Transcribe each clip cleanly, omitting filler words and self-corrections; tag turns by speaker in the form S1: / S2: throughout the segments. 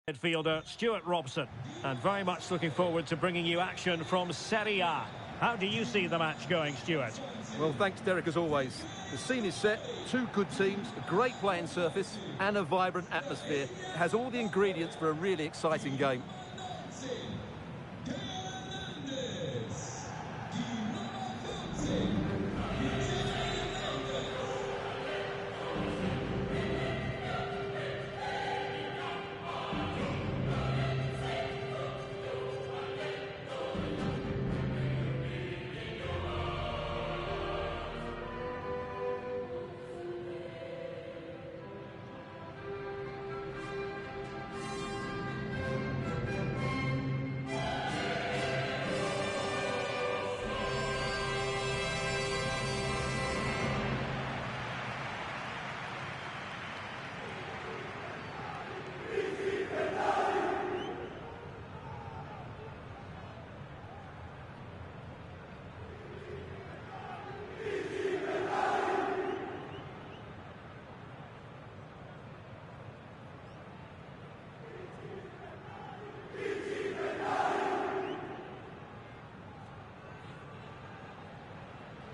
S1: Midfielder Stuart Robson, and very much looking forward to bringing you action from Serie A. How do you see the match going, Stuart?
S2: Well, thanks, Derek, as always. The scene is set, two good teams, a great playing surface and a vibrant atmosphere. It has all the ingredients for a really exciting game.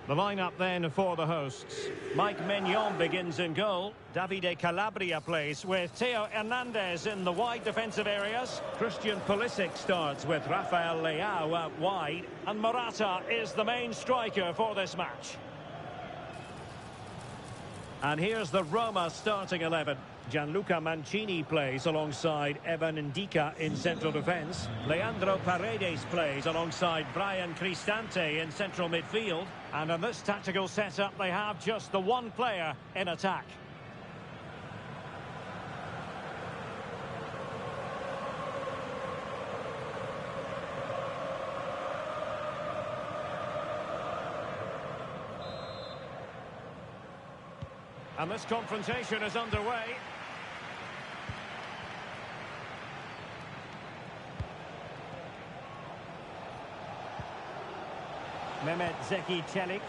S1: The lineup then for the hosts. Mike Maignan begins in goal. Davide Calabria plays with Theo Hernandez in the wide defensive areas. Christian Pulisic starts with Rafael Leao out wide. And Morata is the main striker for this match. And here's the Roma starting 11. Gianluca Mancini plays alongside Evan Ndika in central defence. Leandro Paredes plays alongside Brian Cristante in central midfield. And in this tactical setup, they have just the one player in attack. And this confrontation is underway. Mehmet Zeki Çelik.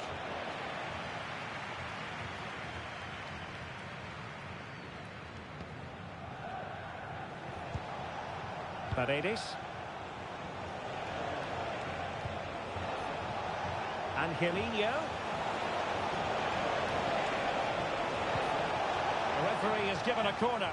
S1: Paredes. Angelino. The referee has given a corner.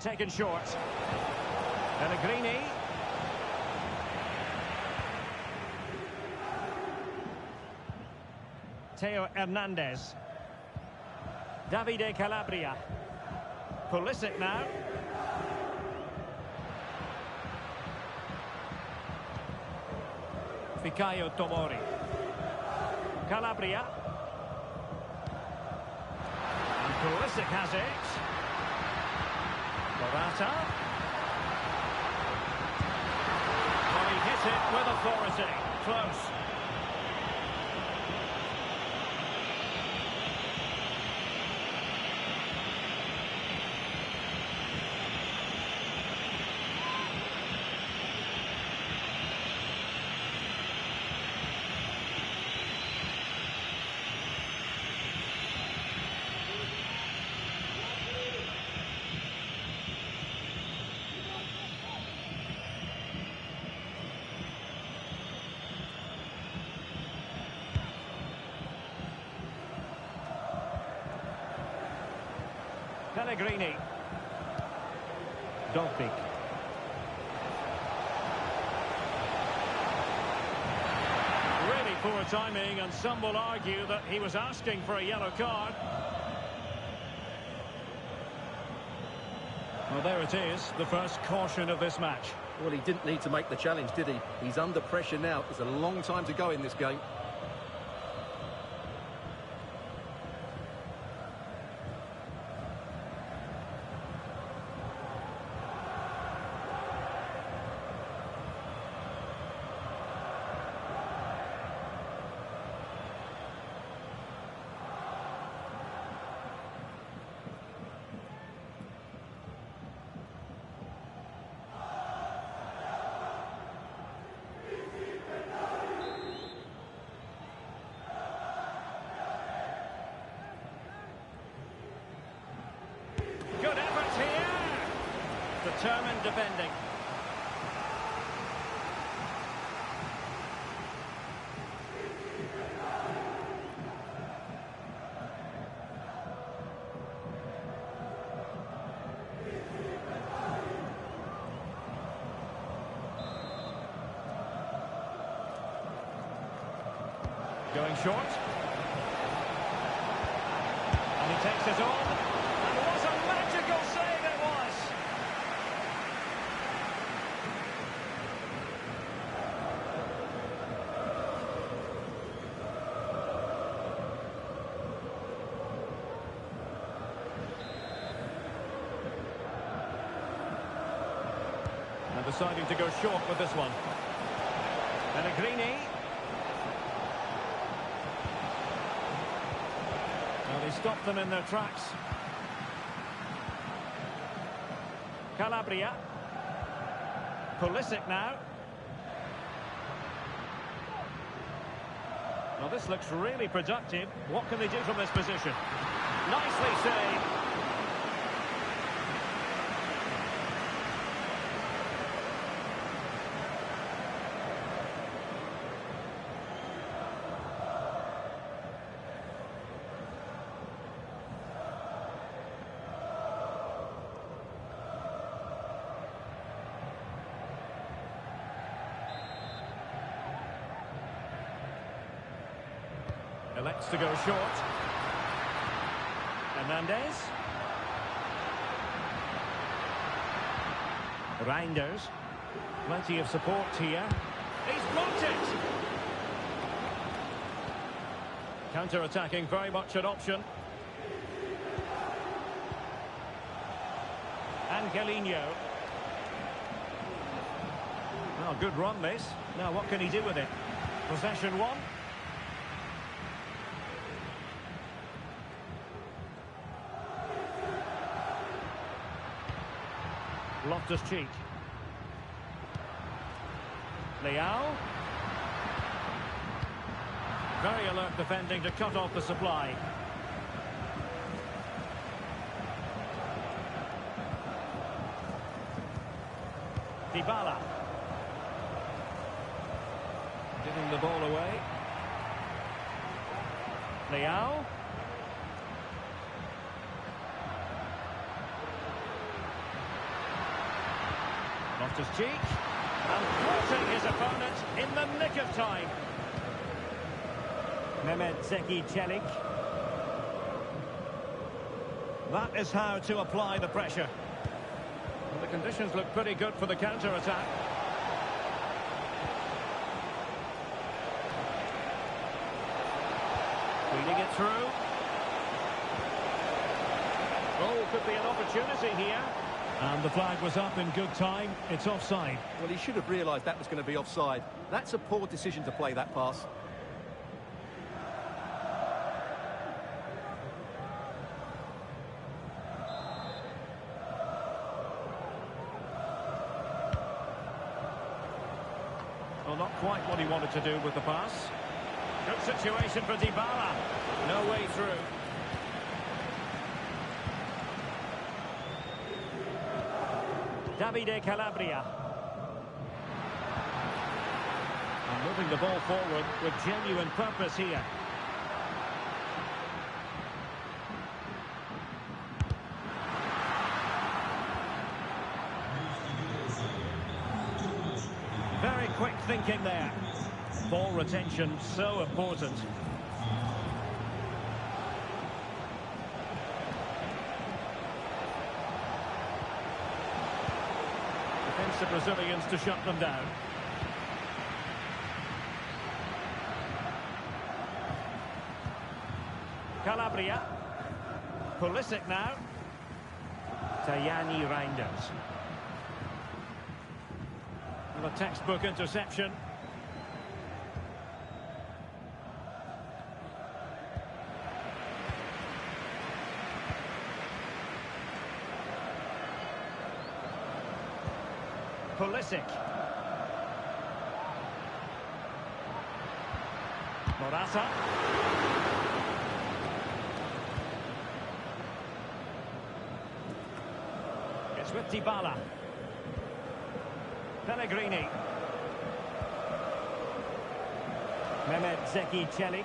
S1: Taken short. Pellegrini. Theo Hernandez. Davide Calabria. Pulisic now. Fikayo Tomori. Calabria. And Pulisic has it. Morata. Well, he hit it with authority. Close. Pellegrini. Dovbik. Really poor timing, and some will argue that he was asking for a yellow card. Well, there it is, the first caution of this match.
S2: Well, he didn't need to make the challenge, did he? He's under pressure now. It's a long time to go in this game.
S1: defending. Going short. And he takes it on. And what a magical save it was! And deciding to go short with this one. Pellegrini. Well, he stopped them in their tracks. Calabria. Pulisic now. Well, this looks really productive. What can they do from this position? Nicely saved. Elects to go short. Hernandez. Reinders. Plenty of support here. He's blocked it! Counter-attacking, very much an option. Angelino. Well, good run this. Now what can he do with it? Possession one. Loftus-Cheek. Leao. Very alert defending to cut off the supply. Dybala. Giving the ball away. Leao. Loftus-Cheek, and thwarting his opponent in the nick of time. Mehmet Zeki Çelik. That is how to apply the pressure. Well, the conditions look pretty good for the counter-attack. Feeding it through. Oh, could be an opportunity here. And the flag was up in good time. It's offside.
S2: Well, he should have realised that was going to be offside. That's a poor decision to play that pass.
S1: Well, not quite what he wanted to do with the pass. Good situation for Dybala. No way through. Davide Calabria. And moving the ball forward with genuine purpose here. Very quick thinking there. Ball retention so important. The Brazilians to shut them down. Calabria. Pulisic now. Tajani Reinders. And a textbook interception. Pulisic. Morata. It's with Dybala. Pellegrini. Mehmet Zeki Çelik.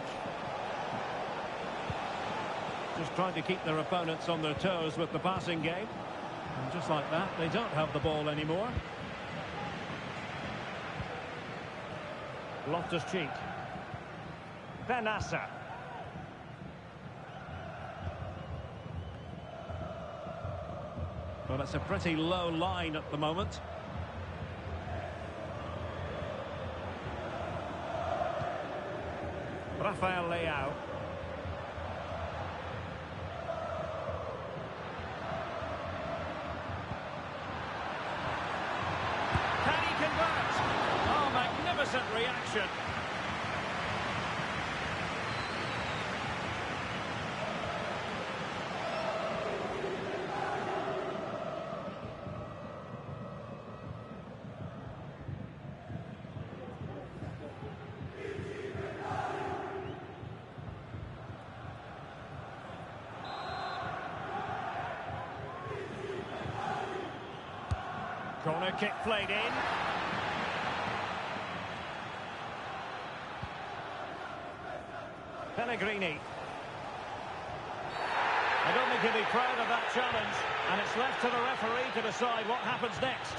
S1: Just trying to keep their opponents on their toes with the passing game. And just like that, they don't have the ball anymore. Loftus-Cheek. Benassa. Well, it's a pretty low line at the moment. Rafael Leao. Can he convert? Oh, magnificent reaction. Corner kick played in. Pellegrini. I don't think he'll be proud of that challenge, and it's left to the referee to decide what happens next.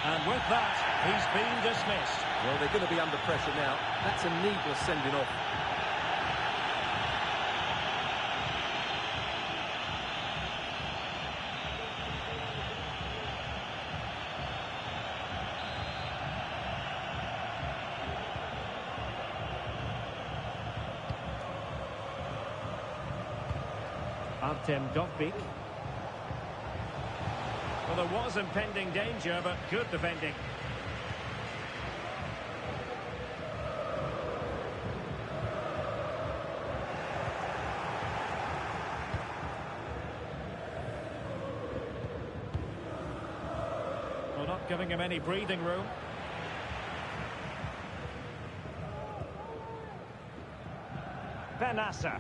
S1: And with that, he's been dismissed.
S2: Well, they're going to be under pressure now. That's a needless sending off.
S1: Artem Dovbyk. Well, there was impending danger, but good defending. Well, not giving him any breathing room. Benassa.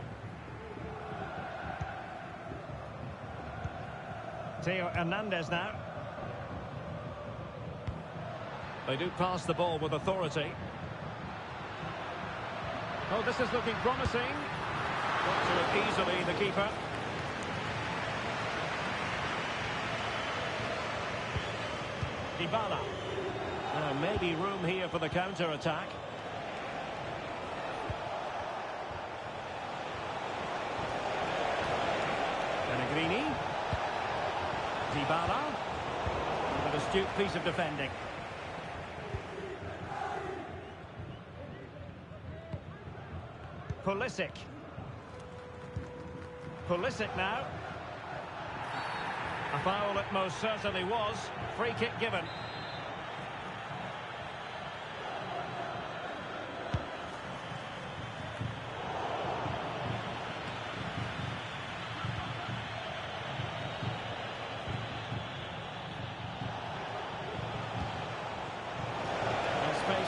S1: Theo Hernandez now. They do pass the ball with authority. Oh, this is looking promising. Got to it easily, the keeper. Dybala. Maybe room here for the counter-attack. Pellegrini. Dybala, with an astute piece of defending. Pulisic. Pulisic now. A foul it most certainly was. Free kick given.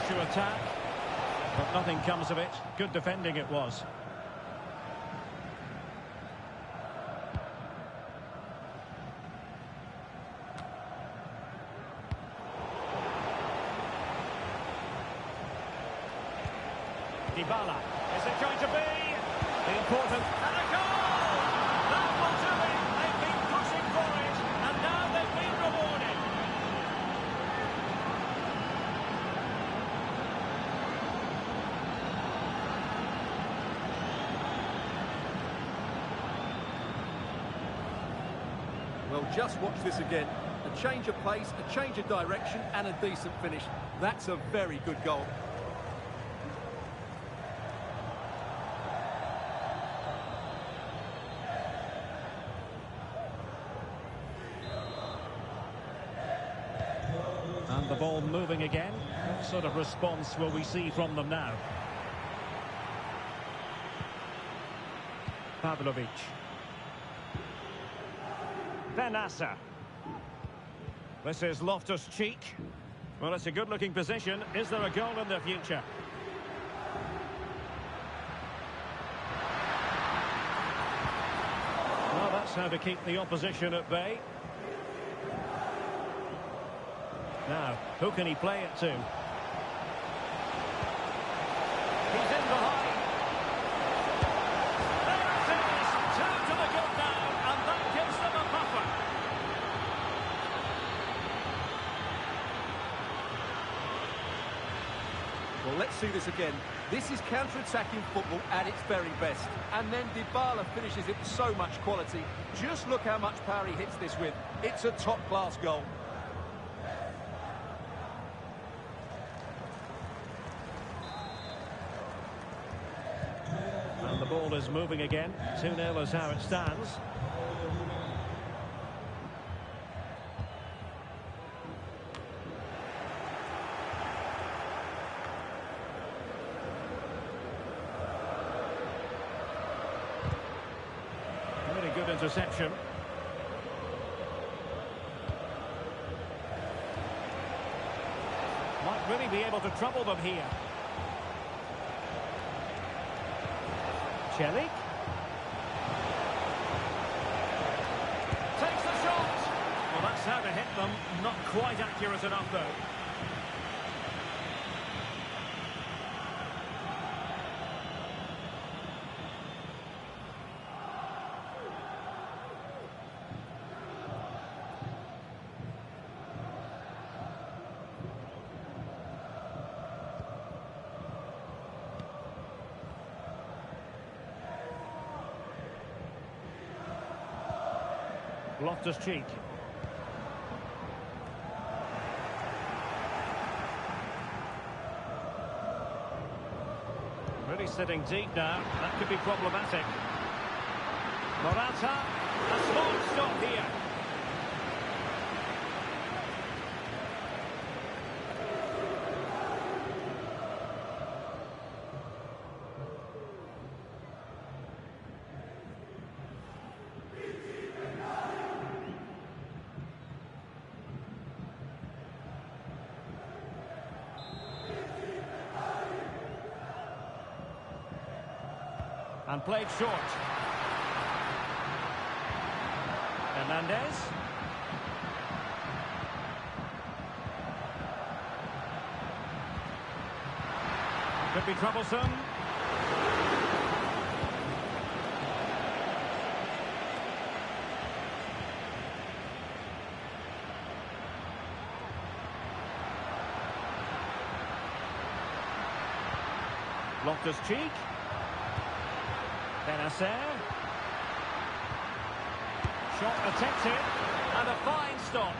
S1: To attack, but nothing comes of it. Good defending it was. Dybala, is it going to be the important and a goal? That will do it. They've been pushing for it, and now they've been rewarded.
S2: Well, just watch this again. A change of pace, a change of direction, and a decent finish. That's a very good goal.
S1: And the ball moving again. What sort of response will we see from them now? Pavlovic. Benassa. This is Loftus-Cheek. Well, it's a good-looking position. Is there a goal in the future? Well, that's how to keep the opposition at bay. Now, who can he play it to? He's in behind. There it is! Two to the good now, and that gives them a buffer.
S2: Well, let's see this again. This is counter-attacking football at its very best. And then Dybala finishes it with so much quality. Just look how much power he hits this with. It's a top-class goal.
S1: And the ball is moving again. 2-0 is how it stands. Really good interception. Might really be able to trouble them here. Chelik. Takes the shot. Well, that's how to hit them. Not quite accurate enough, though. Loftus-Cheek. Really sitting deep now. That could be problematic. Morata. A smart stop here. And played short. Hernandez. Could be troublesome. Loftus-Cheek. Benacer. Shot attempted, and a fine stop.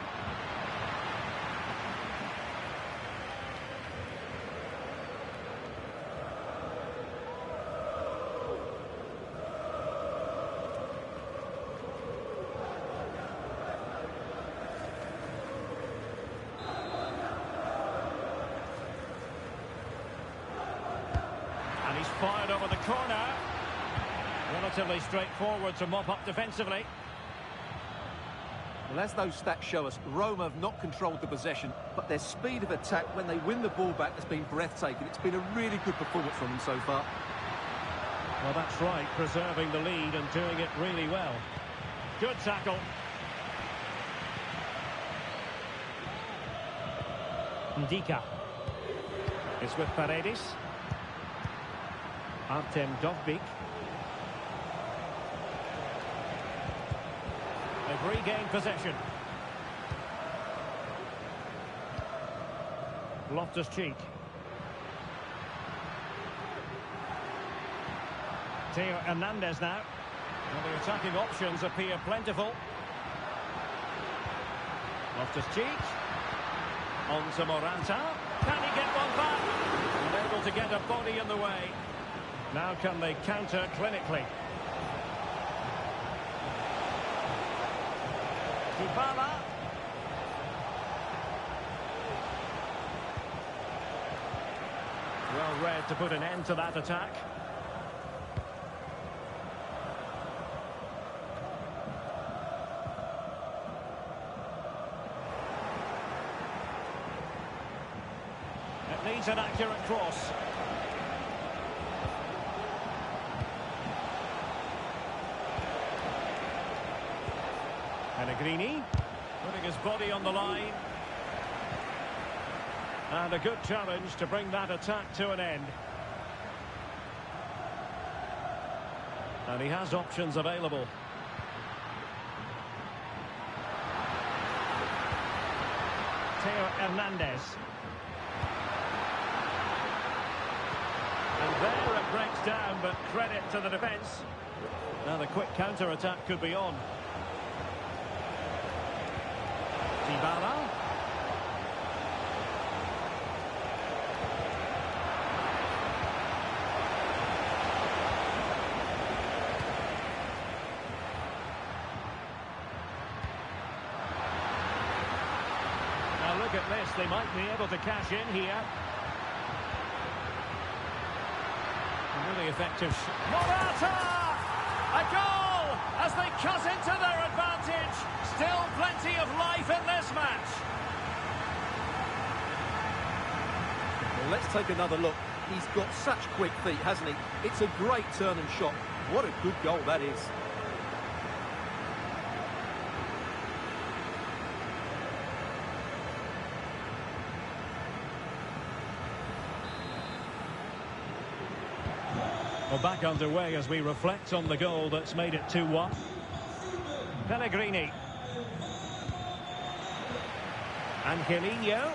S1: And he's fired over the corner. Relatively straightforward to mop up defensively.
S2: Well, as those stats show us, Roma have not controlled the possession, but their speed of attack when they win the ball back has been breathtaking. It's been a really good performance from them so far.
S1: Well, that's right, preserving the lead and doing it really well. Good tackle. Ndika is with Paredes. Artem Dovbyk. They've regained possession. Loftus-Cheek. Theo Hernandez now. Well, the attacking options appear plentiful. Loftus-Cheek. On to Morata. Can he get one back? Unable to get a body in the way. Now can they counter clinically? Dybala. Well read to put an end to that attack. It needs an accurate cross. Pellegrini, putting his body on the line. And a good challenge to bring that attack to an end. And he has options available. Theo Hernandez. And there it breaks down, but credit to the defence. Now the quick counter-attack could be on. Dybala. Now look at this, they might be able to cash in here. A really effective Morata! A goal as they cut into their advantage. Still plenty of life in this match.
S2: Well, let's take another look. He's got such quick feet, hasn't he? It's a great turn and shot. What a good goal that is.
S1: Well, back underway as we reflect on the goal that's made it 2-1. Pellegrini. Angelino.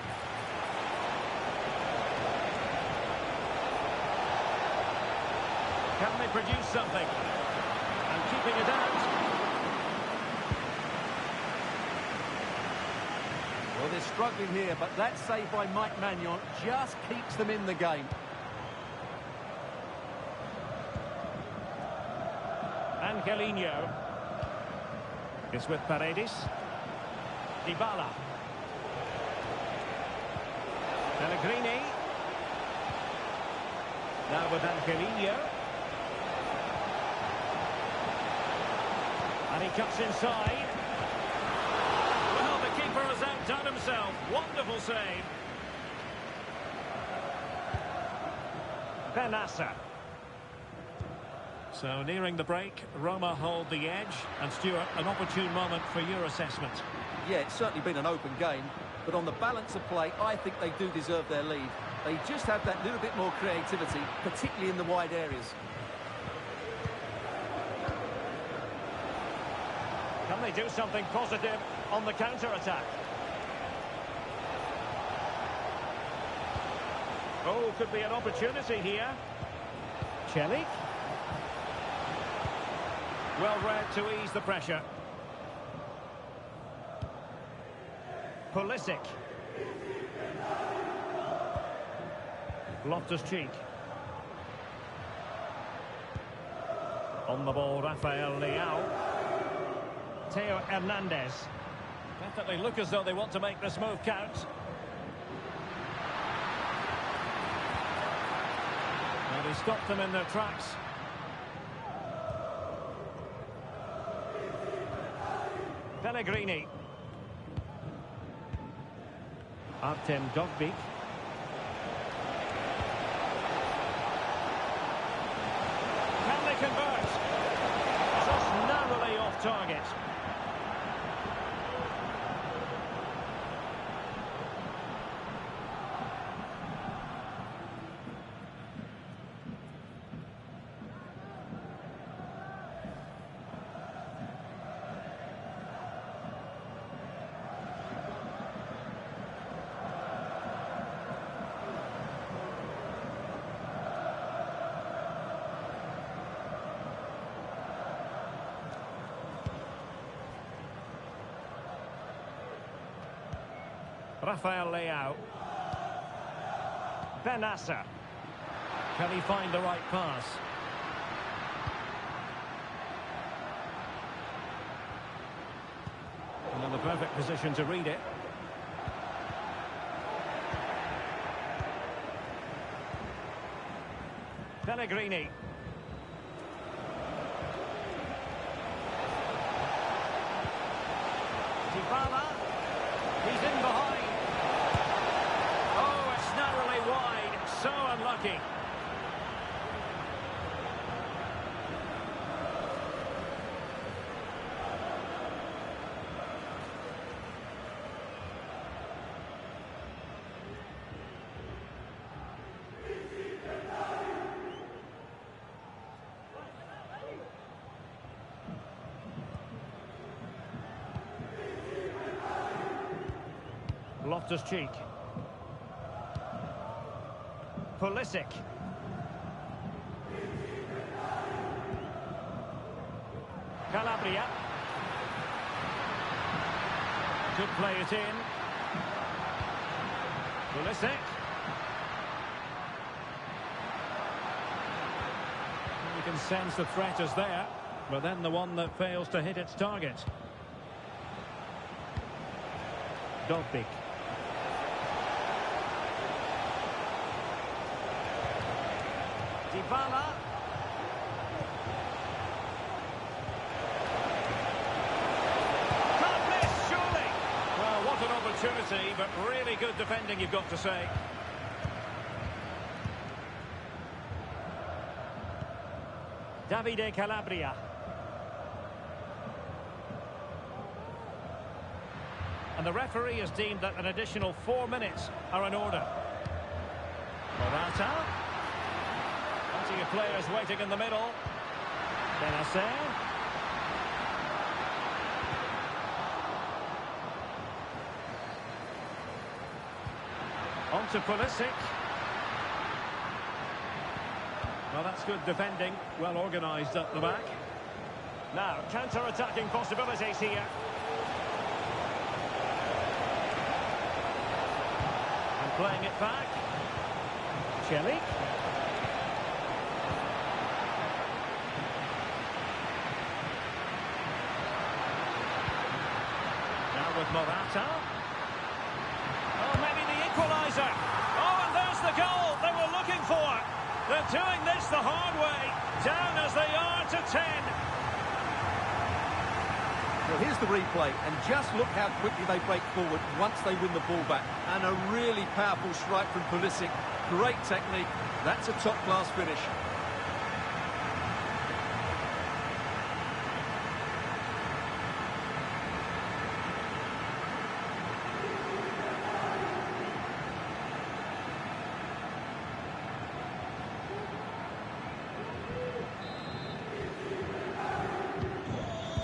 S1: Can they produce something? And keeping it out.
S2: Well, they're struggling here, but that save by Mike Maignan just keeps them in the game.
S1: Angelino is with Paredes. Dybala. Pellegrini. Now with Angelino. And he cuts inside. Well, the keeper has outdone himself. Wonderful save. Benassa. So nearing the break, Roma hold the edge. And Stuart, an opportune moment for your assessment.
S2: Yeah, it's certainly been an open game, but on the balance of play, I think they do deserve their lead. They just have that little bit more creativity, particularly in the wide areas.
S1: Can they do something positive on the counter-attack? Oh, could be an opportunity here. Celik. Well read to ease the pressure. Pulisic. Loftus-Cheek. On the ball, Rafael Leao. Theo Hernandez. Definitely look as though they want to make this move count. And he stopped them in their tracks. Pellegrini. Artem Dovbyk. Can they convert? Just narrowly off target. Rafael Leao. Benassa. Can he find the right pass? And in the perfect position to read it. Pellegrini. Dybala. He's in behind. Oh, it's narrowly wide. So unlucky. Loftus-Cheek. Pulisic. Calabria. Could play it in. Pulisic. You can sense the threat is there, but then the one that fails to hit its target. Dogbik. Dybala. Can't miss, surely. Well, what an opportunity, but really good defending, you've got to say. Davide Calabria. And the referee has deemed that an additional 4 minutes are in order. Morata. Plenty of players waiting in the middle. Benacer. On to Pulisic. Well, that's good defending. Well organised up the back. Now, counter-attacking possibilities here. And playing it back. Chelik. Now with Morata. Oh, maybe the equaliser. Oh, and there's the goal they were looking for. They're doing this the hard way. Down as they are to 10.
S2: Well, here's the replay, and just look how quickly they break forward once they win the ball back. And a really powerful strike from Pulisic. Great technique. That's a top-class finish.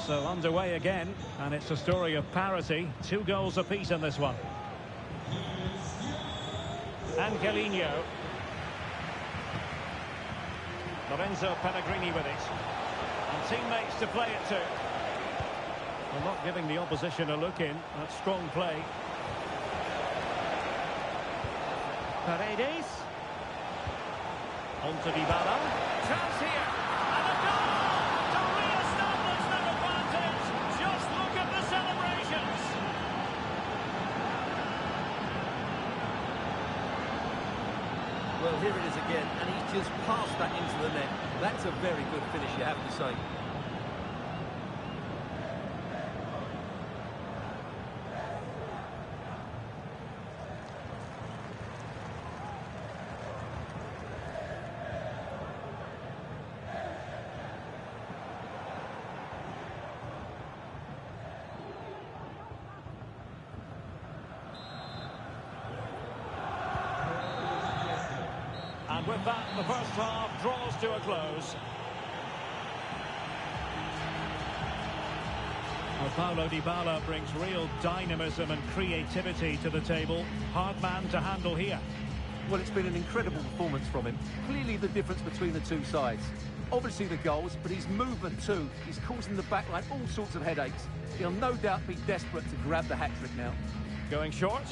S1: So underway again, and it's a story of parity. 2 goals apiece in this one. Angelino. Lorenzo Pellegrini with it. And teammates to play it to. Well, not giving the opposition a look in. That's strong play. Paredes. On to Dybala. Chance here. And a goal! To re-establish that advantage. Just look at the celebrations.
S2: Well, here it is again, and he's just passed that into the net. That's a very good finish, you have to say.
S1: And with that, the first half draws to a close. Well, Paulo Dybala brings real dynamism and creativity to the table. Hard man to handle here.
S2: Well, it's been an incredible performance from him. Clearly the difference between the two sides. Obviously the goals, but his movement too. He's causing the backline all sorts of headaches. He'll no doubt be desperate to grab the hat-trick now.
S1: Going short.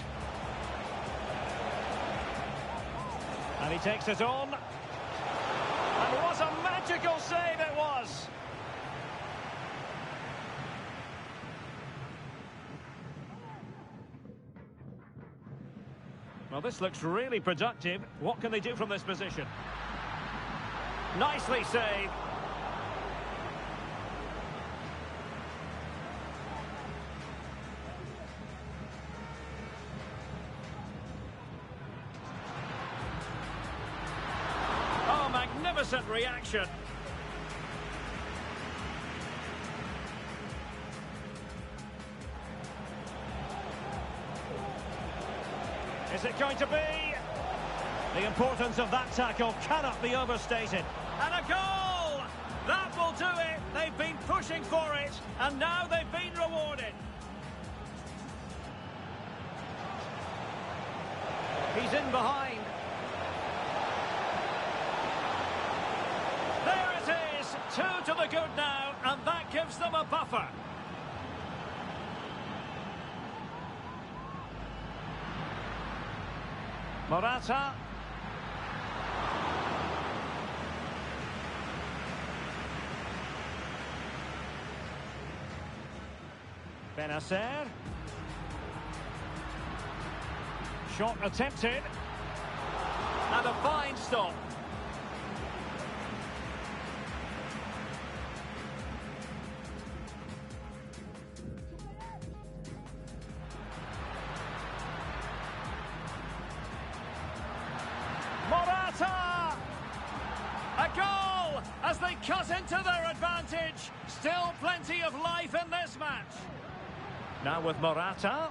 S1: And he takes it on. And what a magical save it was! Well, this looks really productive. What can they do from this position? Nicely saved. Oh, magnificent reaction. Is it going to be? The importance of that tackle cannot be overstated. And a goal! That will do it. They've been pushing for it, and now they've been rewarded. He's in behind. There it is, 2 to the good now, and that gives them a buffer. Morata. Benacer. Shot attempted. And a fine stop. Morata! A goal as they cut into their advantage. Still plenty of life in this match. Now with Morata.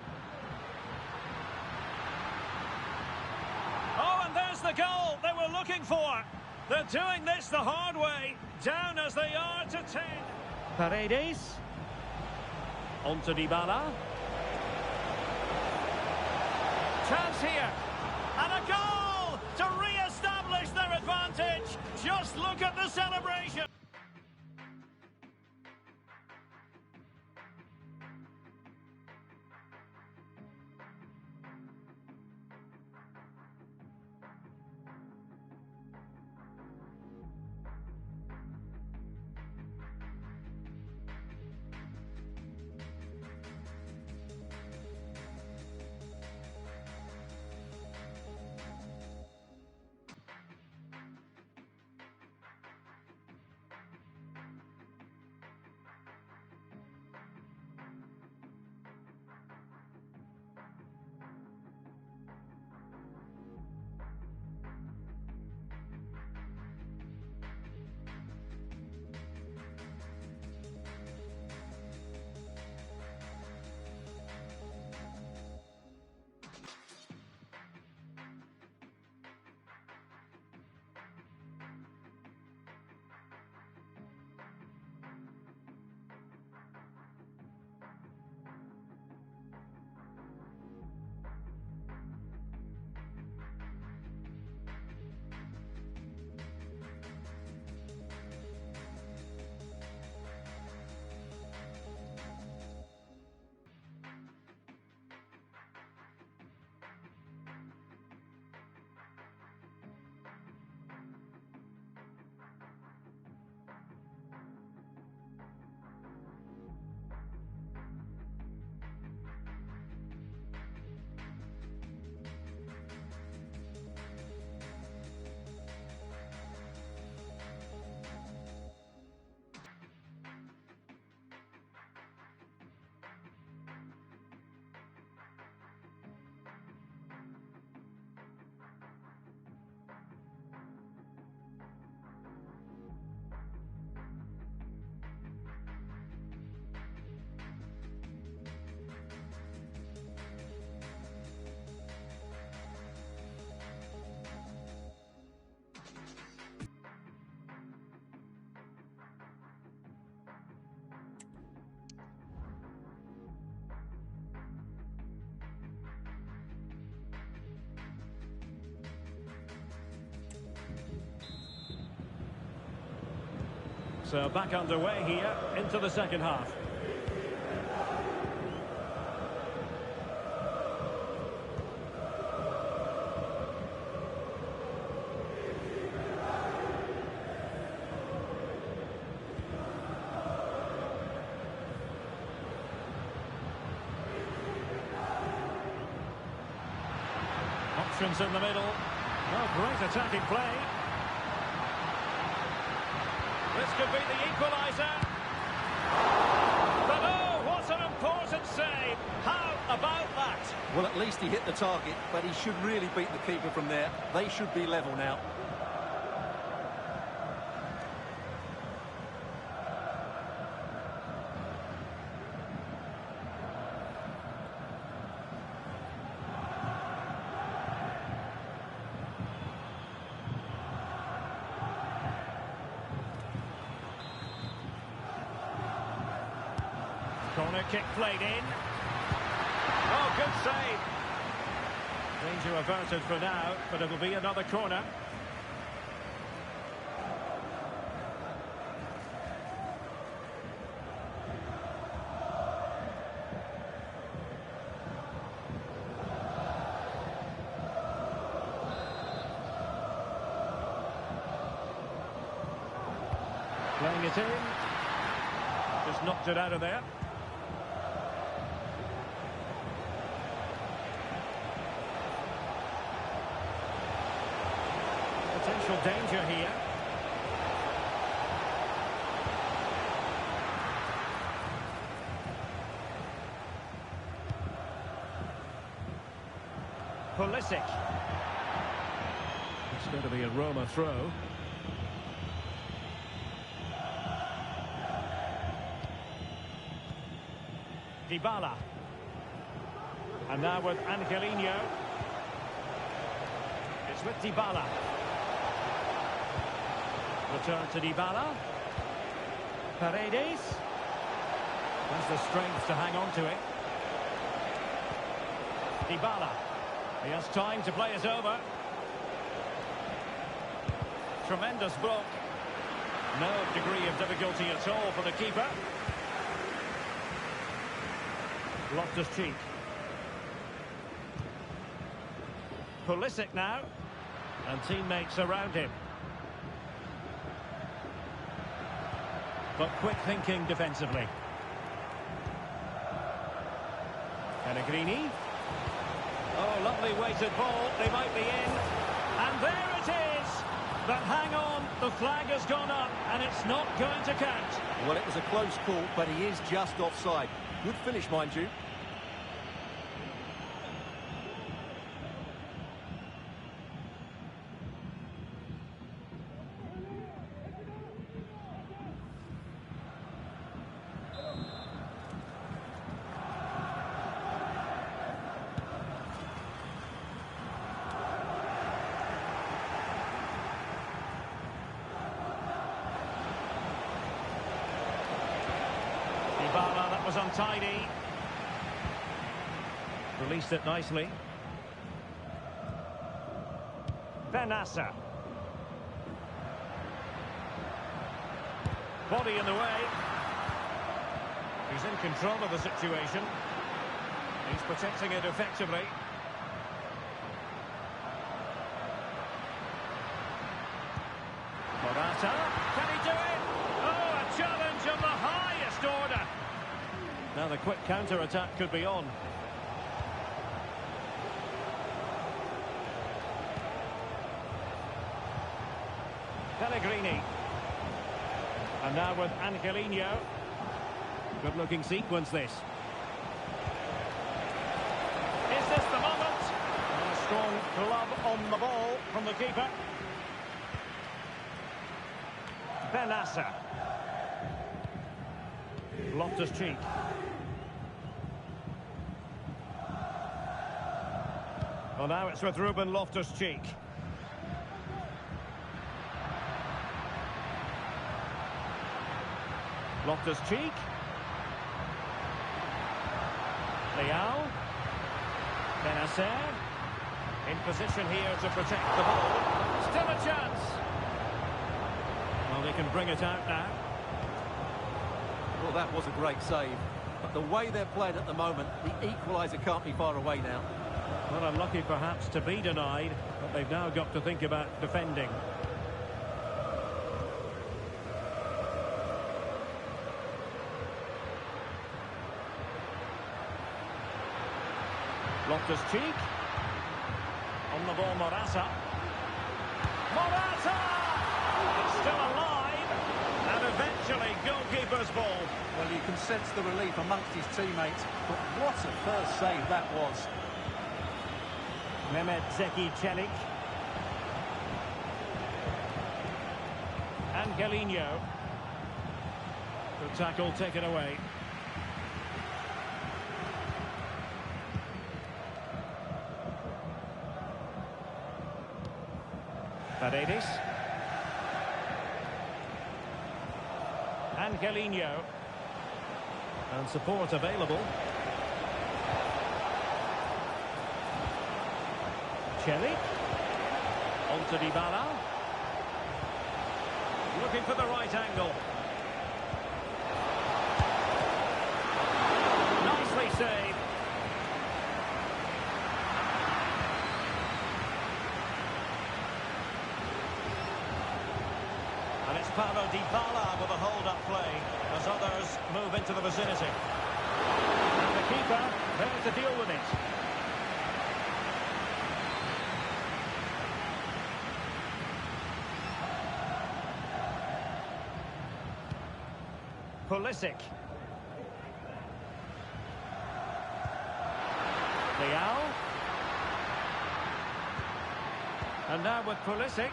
S1: Oh, and there's the goal they were looking for. They're doing this the hard way. Down as they are to 10. Paredes. On to Dybala. Chance here. And a goal to re-establish their advantage. Just look at the celebration. So back underway here into the second half. Options in the middle. Oh, great attacking play. This could be the equaliser. But oh, what an important save. How about that?
S2: Well, at least he hit the target, but he should really beat the keeper from there. They should be level now. Corner kick played in. Oh, good save.
S1: Danger averted for now, but it'll be another corner. Playing it in. Just knocked it out of there. Potential danger here. Pulisic. It's going to be a Roma throw. Dybala. And now with Angelino. It's with Dybala. Return to Dybala. Paredes. Has the strength to hang on to it. Dybala. He has time to play it over. Tremendous block. No degree of difficulty at all for the keeper. Loftus-Cheek. Pulisic now. And teammates around him. But quick thinking defensively. Pellegrini. Oh, lovely weighted ball. They might be in. And there it is. But hang on. The flag has gone up and it's not going to count.
S2: Well, it was a close call, but he is just offside. Good finish, mind you.
S1: Dybala, that was untidy. Released it nicely. Benassa. Body in the way. He's in control of the situation. He's protecting it effectively. Morata. Can he do it? Oh, a challenge of the highest order. Now the quick counter-attack could be on. Pellegrini. And now with Angelino. Good-looking sequence, this. Is this the moment? And a strong glove on the ball from the keeper. Benassa. Loftus-Cheek. Well, now it's with Ruben Loftus-Cheek. Loftus-Cheek. Leao. Benassa. In position here to protect the ball. Still a chance. Well, they can bring it out now.
S2: Well, that was a great save. But the way they're playing at the moment, the equaliser can't be far away now.
S1: Well, unlucky perhaps to be denied, but they've now got to think about defending. Loftus-Cheek. On the ball, Morata. Morata! It's still alive. And eventually, goalkeeper's ball.
S2: Well, you can sense the relief amongst his teammates. But what a first save that was.
S1: Mehmet Zeki Çelik. Angelino. Good tackle taken away. Paredes. Angelino. And support available. Chelik. On to Dybala. Looking for the right angle. Nicely saved. And it's Paulo Dybala with a hold-up play as others move into the vicinity. And the keeper there to deal with it. Pulisic. Leao. And now with Pulisic.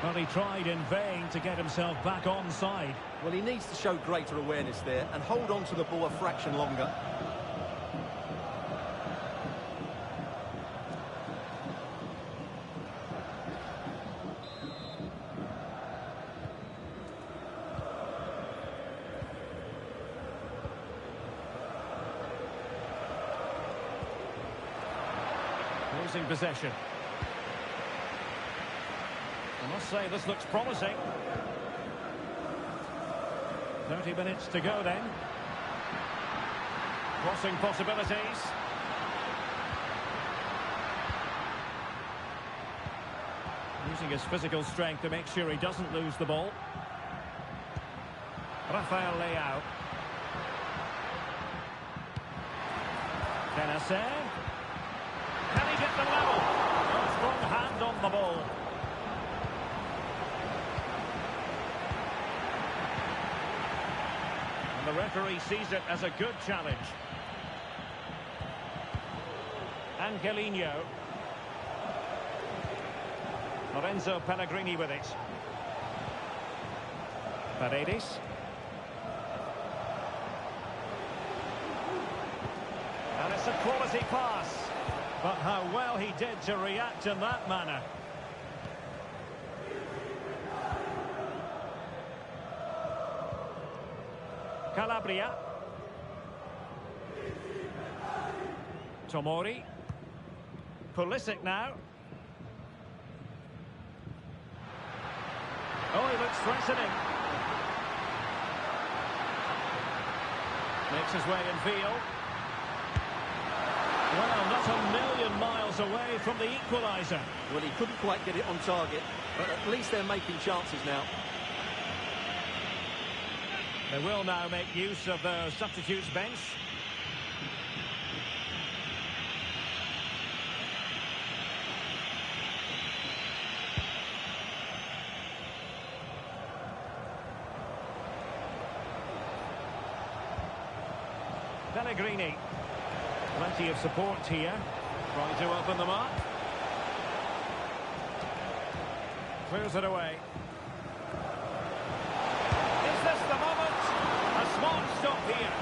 S1: Well, he tried in vain to get himself back onside.
S2: Well, he needs to show greater awareness there and hold on to the ball a fraction longer.
S1: Losing possession. I must say this looks promising. 30 minutes to go then. Crossing possibilities. Using his physical strength to make sure he doesn't lose the ball. Rafael Leao. Benacer. Can he get the level? A strong hand on the ball. And the referee sees it as a good challenge. Angelino. Lorenzo Pellegrini with it. Paredes. And it's a quality pass. But how well he did to react in that manner. Calabria. Tomori. Pulisic now. Oh, he looks threatening. Makes his way in field. Well, not a million miles away from the equaliser.
S2: Well, he couldn't quite get it on target, but at least they're making chances now.
S1: They will now make use of the substitutes bench. Pellegrini. Plenty of support here. Trying to open them up. Clears it away. Is this the moment? A small stop here.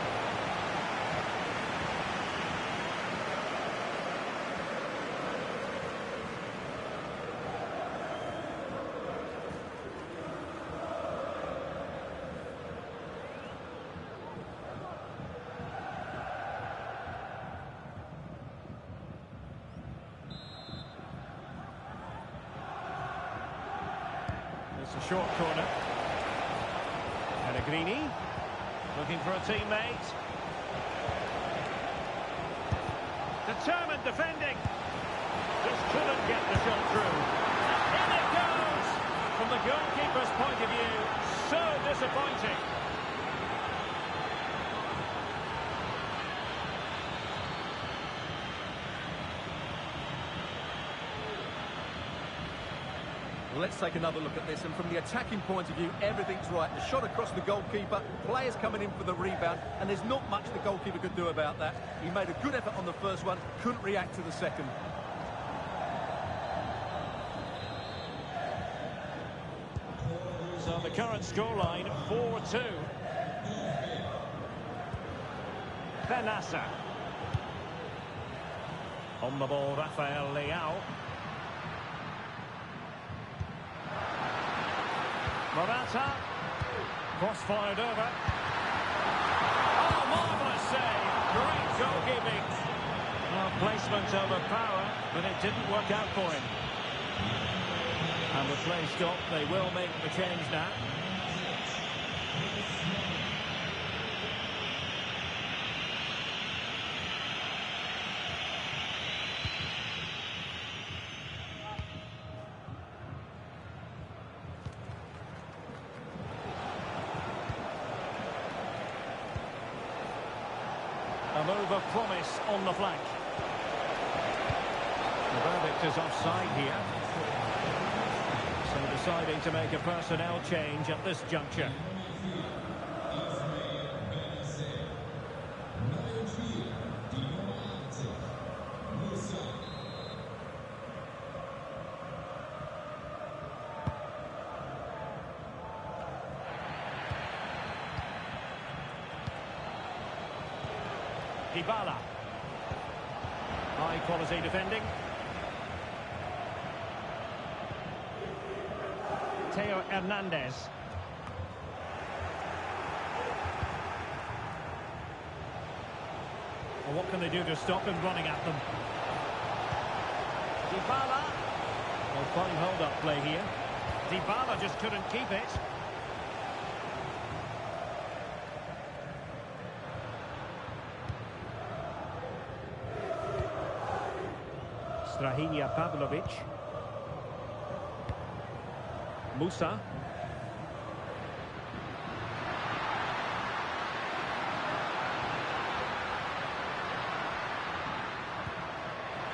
S1: It's a short corner. Pellegrini looking for a teammate. Determined defending. Just couldn't get the shot through. In it goes! From the goalkeeper's point of view, so disappointing.
S2: Let's take another look at this, and from the attacking point of view, everything's right. The shot across the goalkeeper, players coming in for the rebound, and there's not much the goalkeeper could do about that. He made a good effort on the first one, couldn't react to the second.
S1: So the current scoreline, 4-2. Benacer. On the ball, Rafael Leao. Morata. Cross fired over. Oh, marvellous save. goalkeeping. Well, placement over power, but it didn't work out for him. And the play stopped. They will make the change now. A move of promise on the flank. The verdict is offside here. So deciding to make a personnel change at this juncture. Dybala. High quality defending. Theo Hernandez. Well, what can they do to stop him running at them? Dybala. Well, fine hold-up play here. Dybala just couldn't keep it. Strahinja Pavlovic. Musa.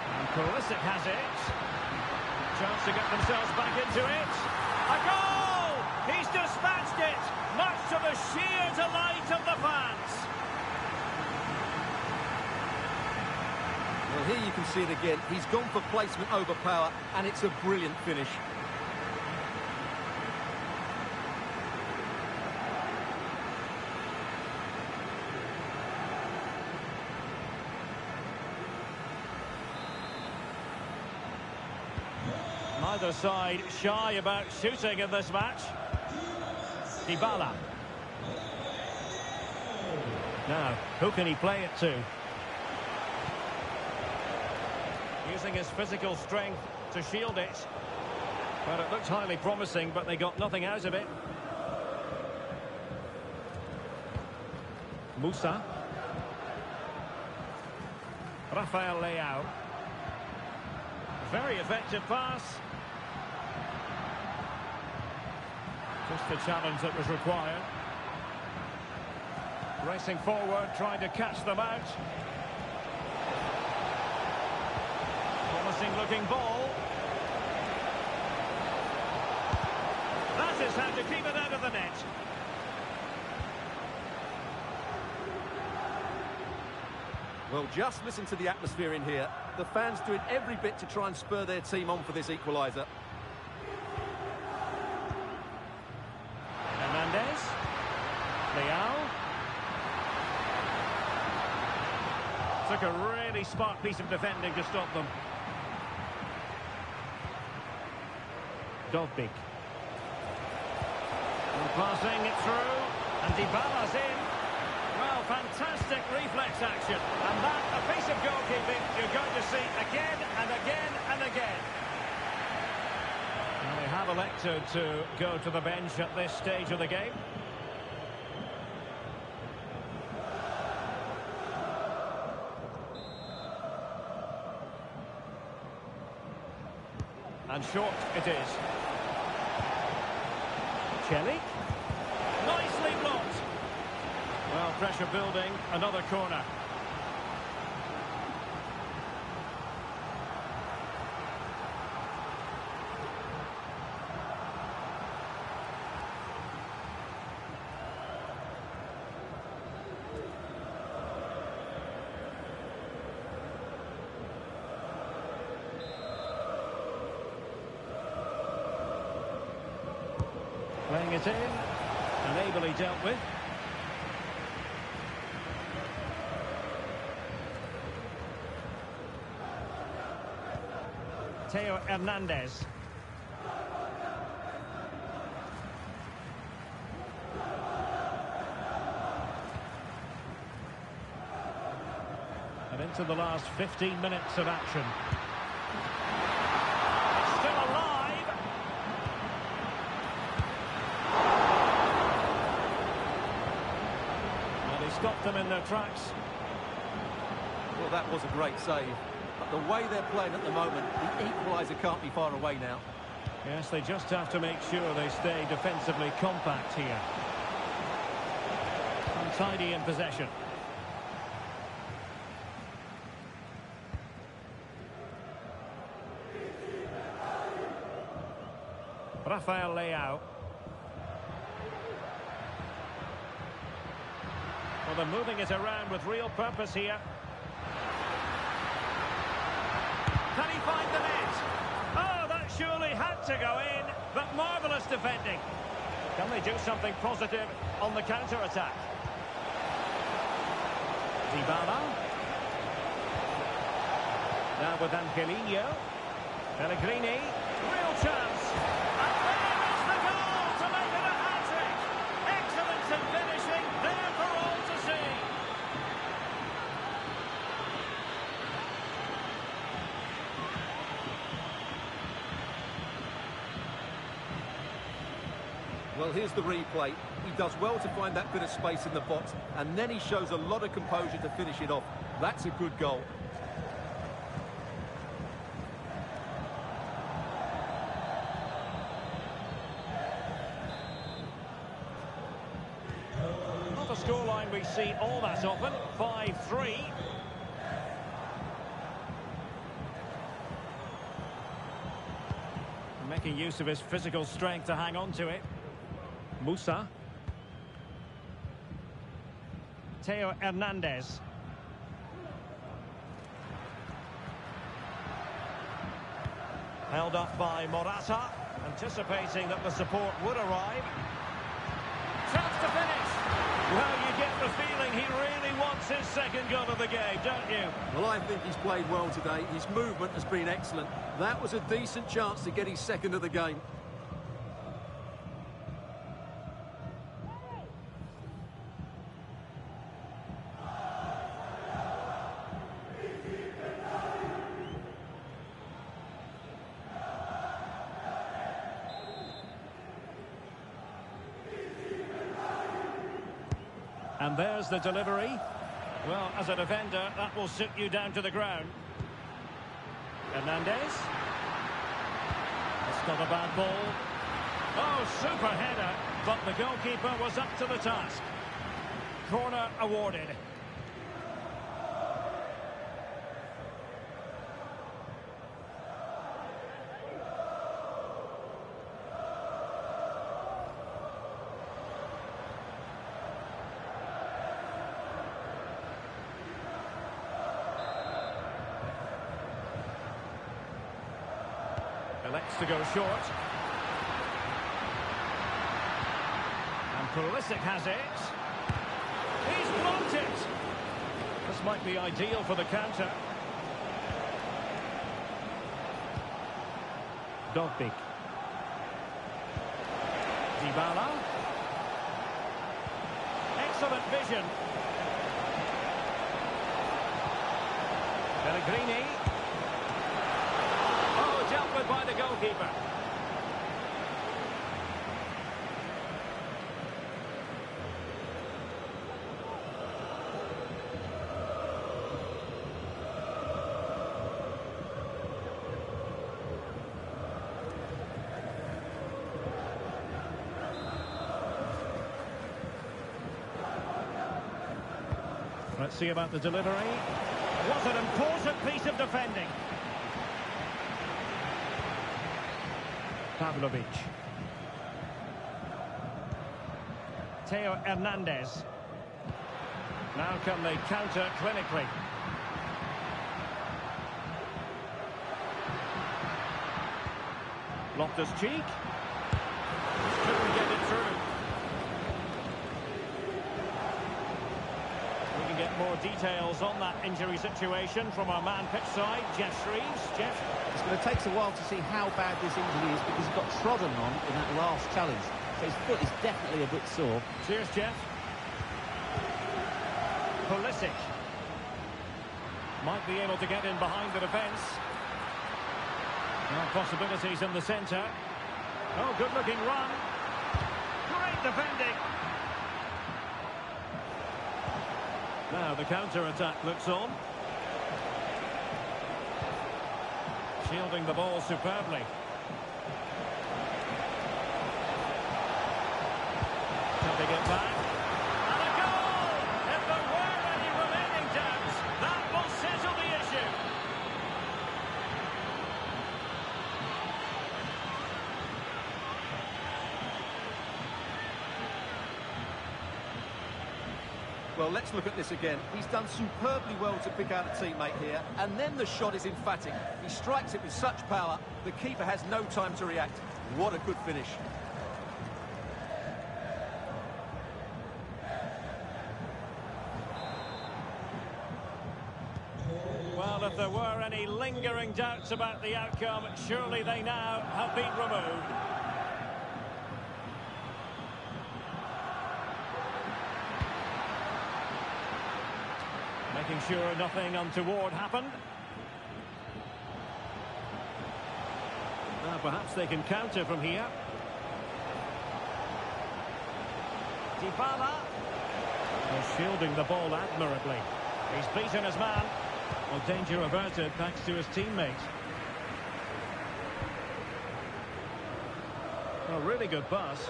S1: And Pulisic has it. Chance to get themselves back into it. A goal! He's dispatched it, much to the sheer delight of the fans.
S2: Well, here you can see it again. He's gone for placement over power, and it's a brilliant finish.
S1: Neither side shy about shooting in this match. Dybala. Now, who can he play it to? Using his physical strength to shield it. Well, it looked highly promising, but they got nothing out of it. Musa. Rafael Leao. Very effective pass. Just the challenge that was required. Racing forward, trying to catch them out. Promising looking ball. That is how to keep it out of the net.
S2: Well, just listen to the atmosphere in here. The fans doing every bit to try and spur their team on for this equaliser.
S1: Hernandez. Leao. Took a really smart piece of defending to stop them. Dovbik. And passing it through. And Dybala's in. Well, fantastic reflex action. And that, a piece of goalkeeping you're going to see again and again and again. And they have elected to go to the bench at this stage of the game. And short it is. Chelik. Nicely blocked. Well, pressure building, another corner. Playing it in, and ably dealt with. Theo Hernandez. And into the last 15 minutes of action. It's still alive. And he stopped them in their tracks.
S2: Well, that was a great save. But the way they're playing at the moment, the equaliser can't be far away now.
S1: Yes, they just have to make sure they stay defensively compact here. Untidy in possession. Rafael Leao. Well, they're moving it around with real purpose here. Can he find the net? Oh, that surely had to go in, but marvellous defending. Can they do something positive on the counter-attack? Dybala. Now with Angelino. Pellegrini. Real chance. And there is the goal to make it a hat-trick. Excellence in finishing, there for all to see.
S2: Well, here's the replay. He does well to find that bit of space in the box, and then he shows a lot of composure to finish it off. That's a good goal.
S1: Not a scoreline we see all that often. 5-3. Making use of his physical strength to hang on to it. Musa. Theo Hernandez. Held up by Morata, anticipating that the support would arrive. Chance to finish. Well, you get the feeling he really wants his second goal of the game, don't you?
S2: Well, I think he's played well today. His movement has been excellent. That was a decent chance to get his second of the game.
S1: And there's the delivery. Well, as a defender, that will sit you down to the ground. Hernandez. It's not a bad ball. Oh, super header, but the goalkeeper was up to the task. Corner awarded. Elects to go short. And Pulisic has it. He's blocked it. This might be ideal for the counter. Dogbik. Dybala. Excellent vision. Pellegrini. Dealt with by the goalkeeper. Let's see about the delivery. What an important piece of defending. Pavlovic. Theo Hernandez. Now can they counter clinically? Loftus-Cheek. Couldn't get it through. We can get more details on that injury situation from our man pitch side, Jeff Shreves. Jeff?
S3: It's going to take us a while to see how bad this injury is because he got trodden on in that last challenge. So his foot is definitely a bit sore.
S1: Cheers, Jeff. Pulisic. Might be able to get in behind the defence. Well, possibilities in the centre. Oh, good-looking run. Great defending. Now the counter-attack looks on. Shielding the ball superbly. Tapping it back. And a goal! If there were any remaining doubts, that will settle the issue.
S2: Well, let's look at this again. He's done superbly well to pick out a teammate here, and then the shot is emphatic. He strikes it with such power, the keeper has no time to react. What a good finish.
S1: Well, if there were any lingering doubts about the outcome, surely they now have been removed. Making sure nothing untoward happened. Perhaps they can counter from here. Dybala. They're shielding the ball admirably. He's beaten his man. Well, danger averted thanks to his teammate. A really good pass.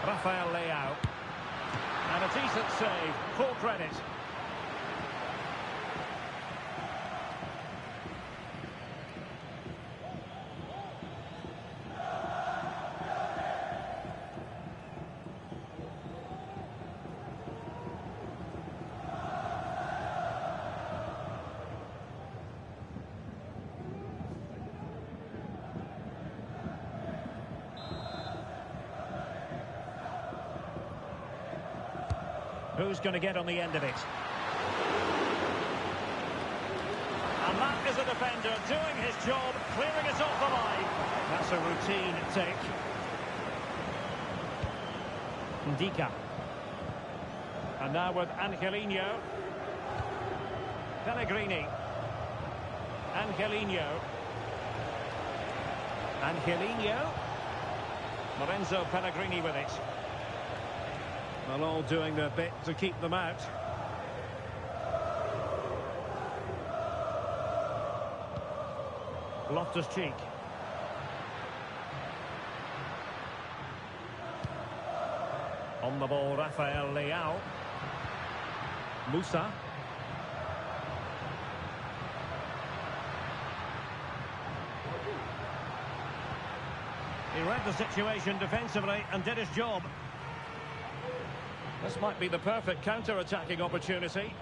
S1: Rafael Leao. And a decent save, full credit. Who's going to get on the end of it? And that is a defender doing his job, clearing it off the line. That's a routine take. Ndika. And now with Angelino. Pellegrini. Angelino. Lorenzo Pellegrini with it. Well, all doing their bit to keep them out. Loftus-Cheek. On the ball, Rafael Leao. Musa. He read the situation defensively and did his job. This might be the perfect counter-attacking opportunity.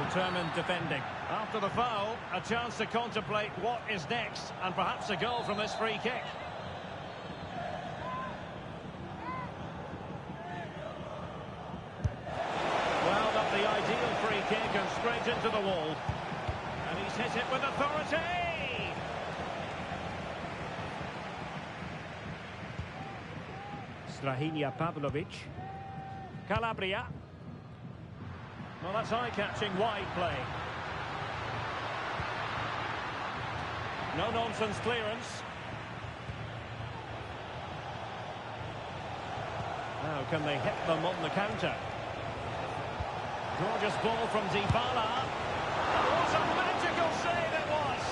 S1: Determined defending. After the foul, a chance to contemplate what is next, and perhaps a goal from this free kick. Well, not the ideal free kick and straight into the wall. And he's hit it with authority! Strahinja Pavlovic. Calabria. Well, that's eye-catching wide play. No-nonsense clearance. Now, can they hit them on the counter? Gorgeous ball from Dybala. What a magical save it was!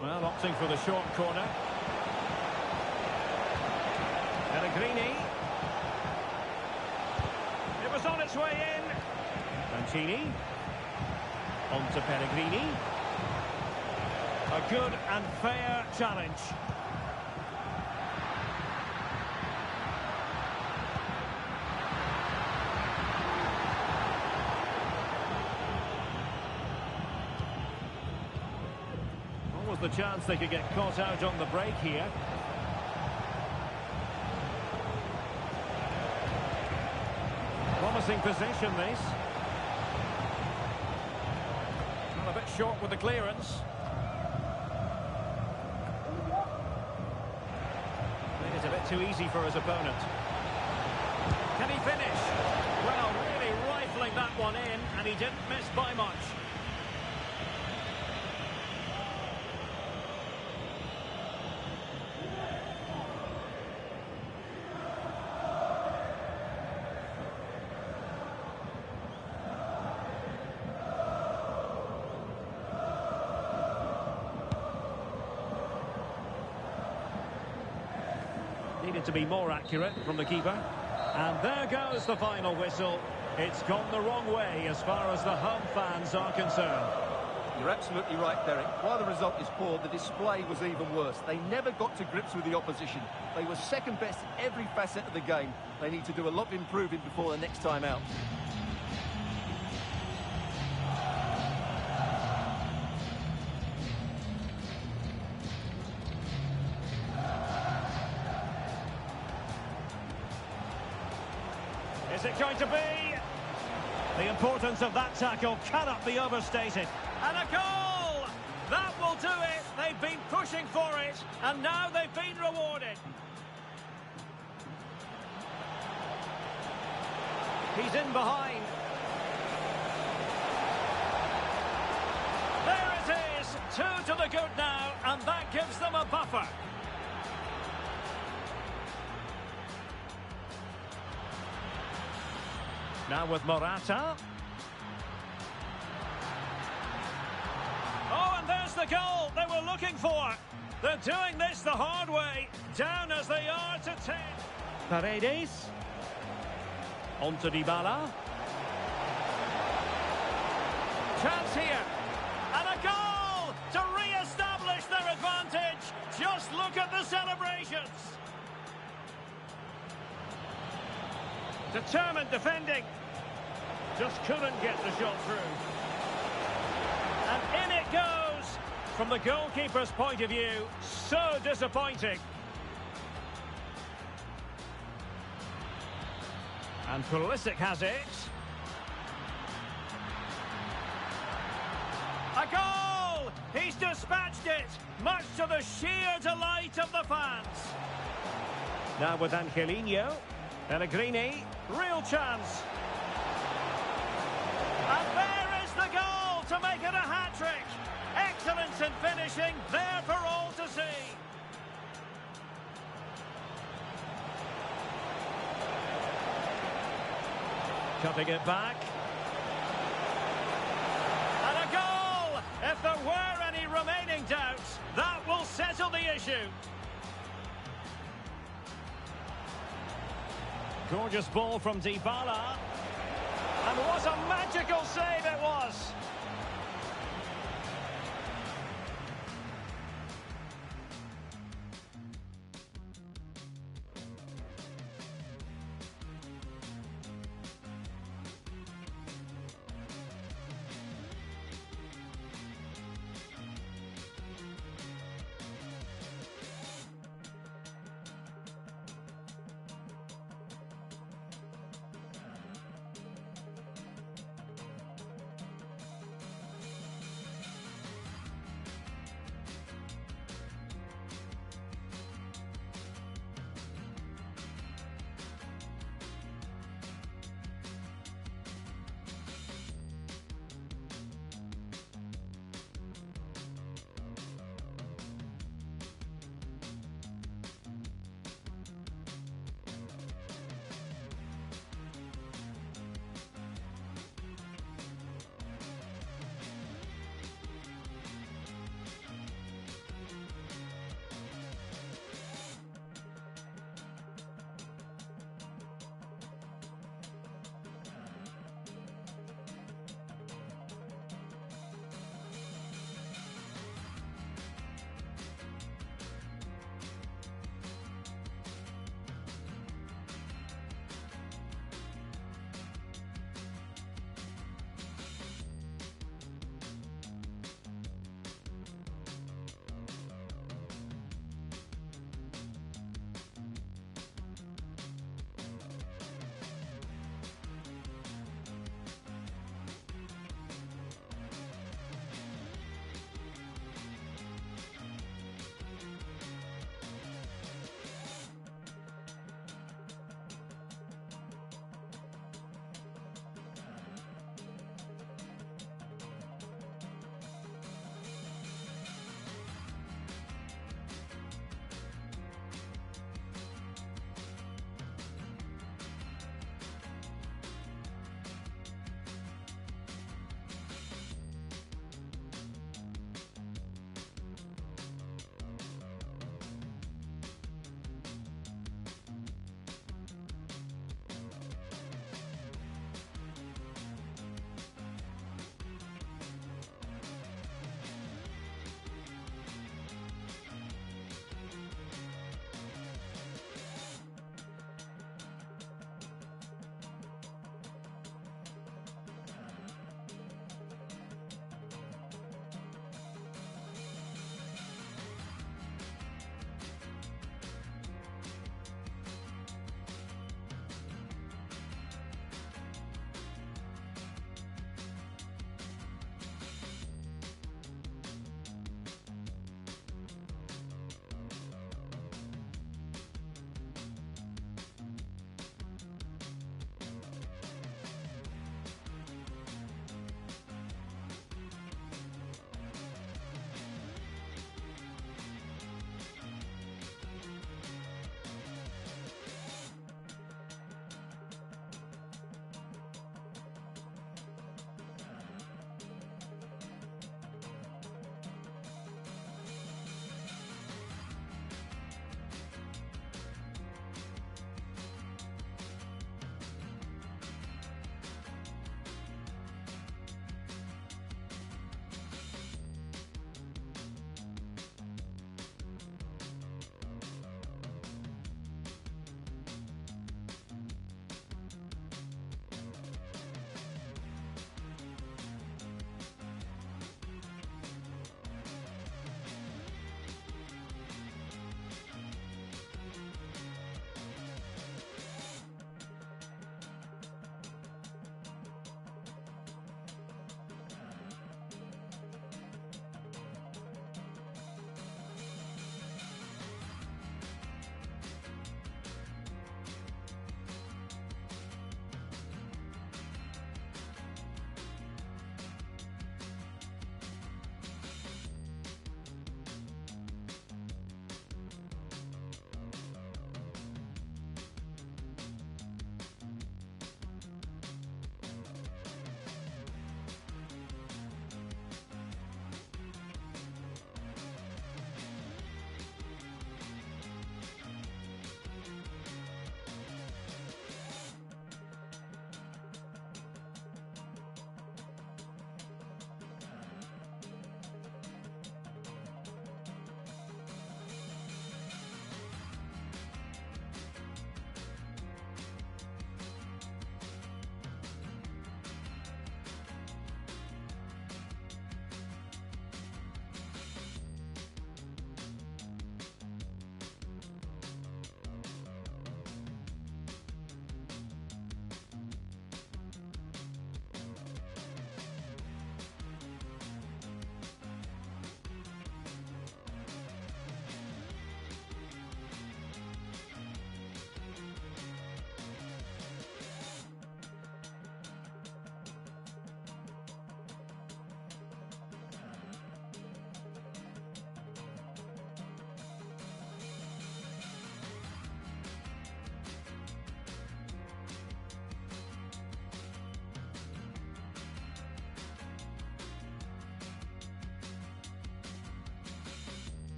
S1: Well, opting for the short corner. Pellegrini. It was on its way in. Mancini. On to Pellegrini. A good and fair challenge. was the chance they could get caught out on the break here. Promising possession, this. Well, a bit short with the clearance. Made it a bit too easy for his opponent. Can he finish? Well, really rifling that one in, and he didn't miss by much. Needed to be more accurate from the keeper. And there goes the final whistle. It's gone the wrong way as far as the home fans are concerned.
S2: You're absolutely right, Derek. While the result is poor, the display was even worse. They never got to grips with the opposition. They were second best in every facet of the game. They need to do a lot of improving before the next time out.
S1: Is it going to be? The importance of that tackle cannot be overstated. And a goal! That will do it. They've been pushing for it, and now they've been rewarded. He's in behind. There it is. 2 to the good now, and that gives them a buffer. Now with Morata. Oh, and there's the goal they were looking for. They're doing this the hard way. Down as they are to 10. Paredes. On to Dybala. Chance here. And a goal to re-establish their advantage. Just look at the celebrations. Determined defending. Just couldn't get the shot through. And in it goes. From the goalkeeper's point of view, so disappointing. And Pulisic has it. A goal! He's dispatched it, much to the sheer delight of the fans. Now with Angelino. Pellegrini, real chance. And there is the goal to make it a hat-trick. Excellence in finishing, there for all to see. Cutting it back. And a goal! If there were any remaining doubts, that will settle the issue. Gorgeous ball from Dybala. And what a magical save it was.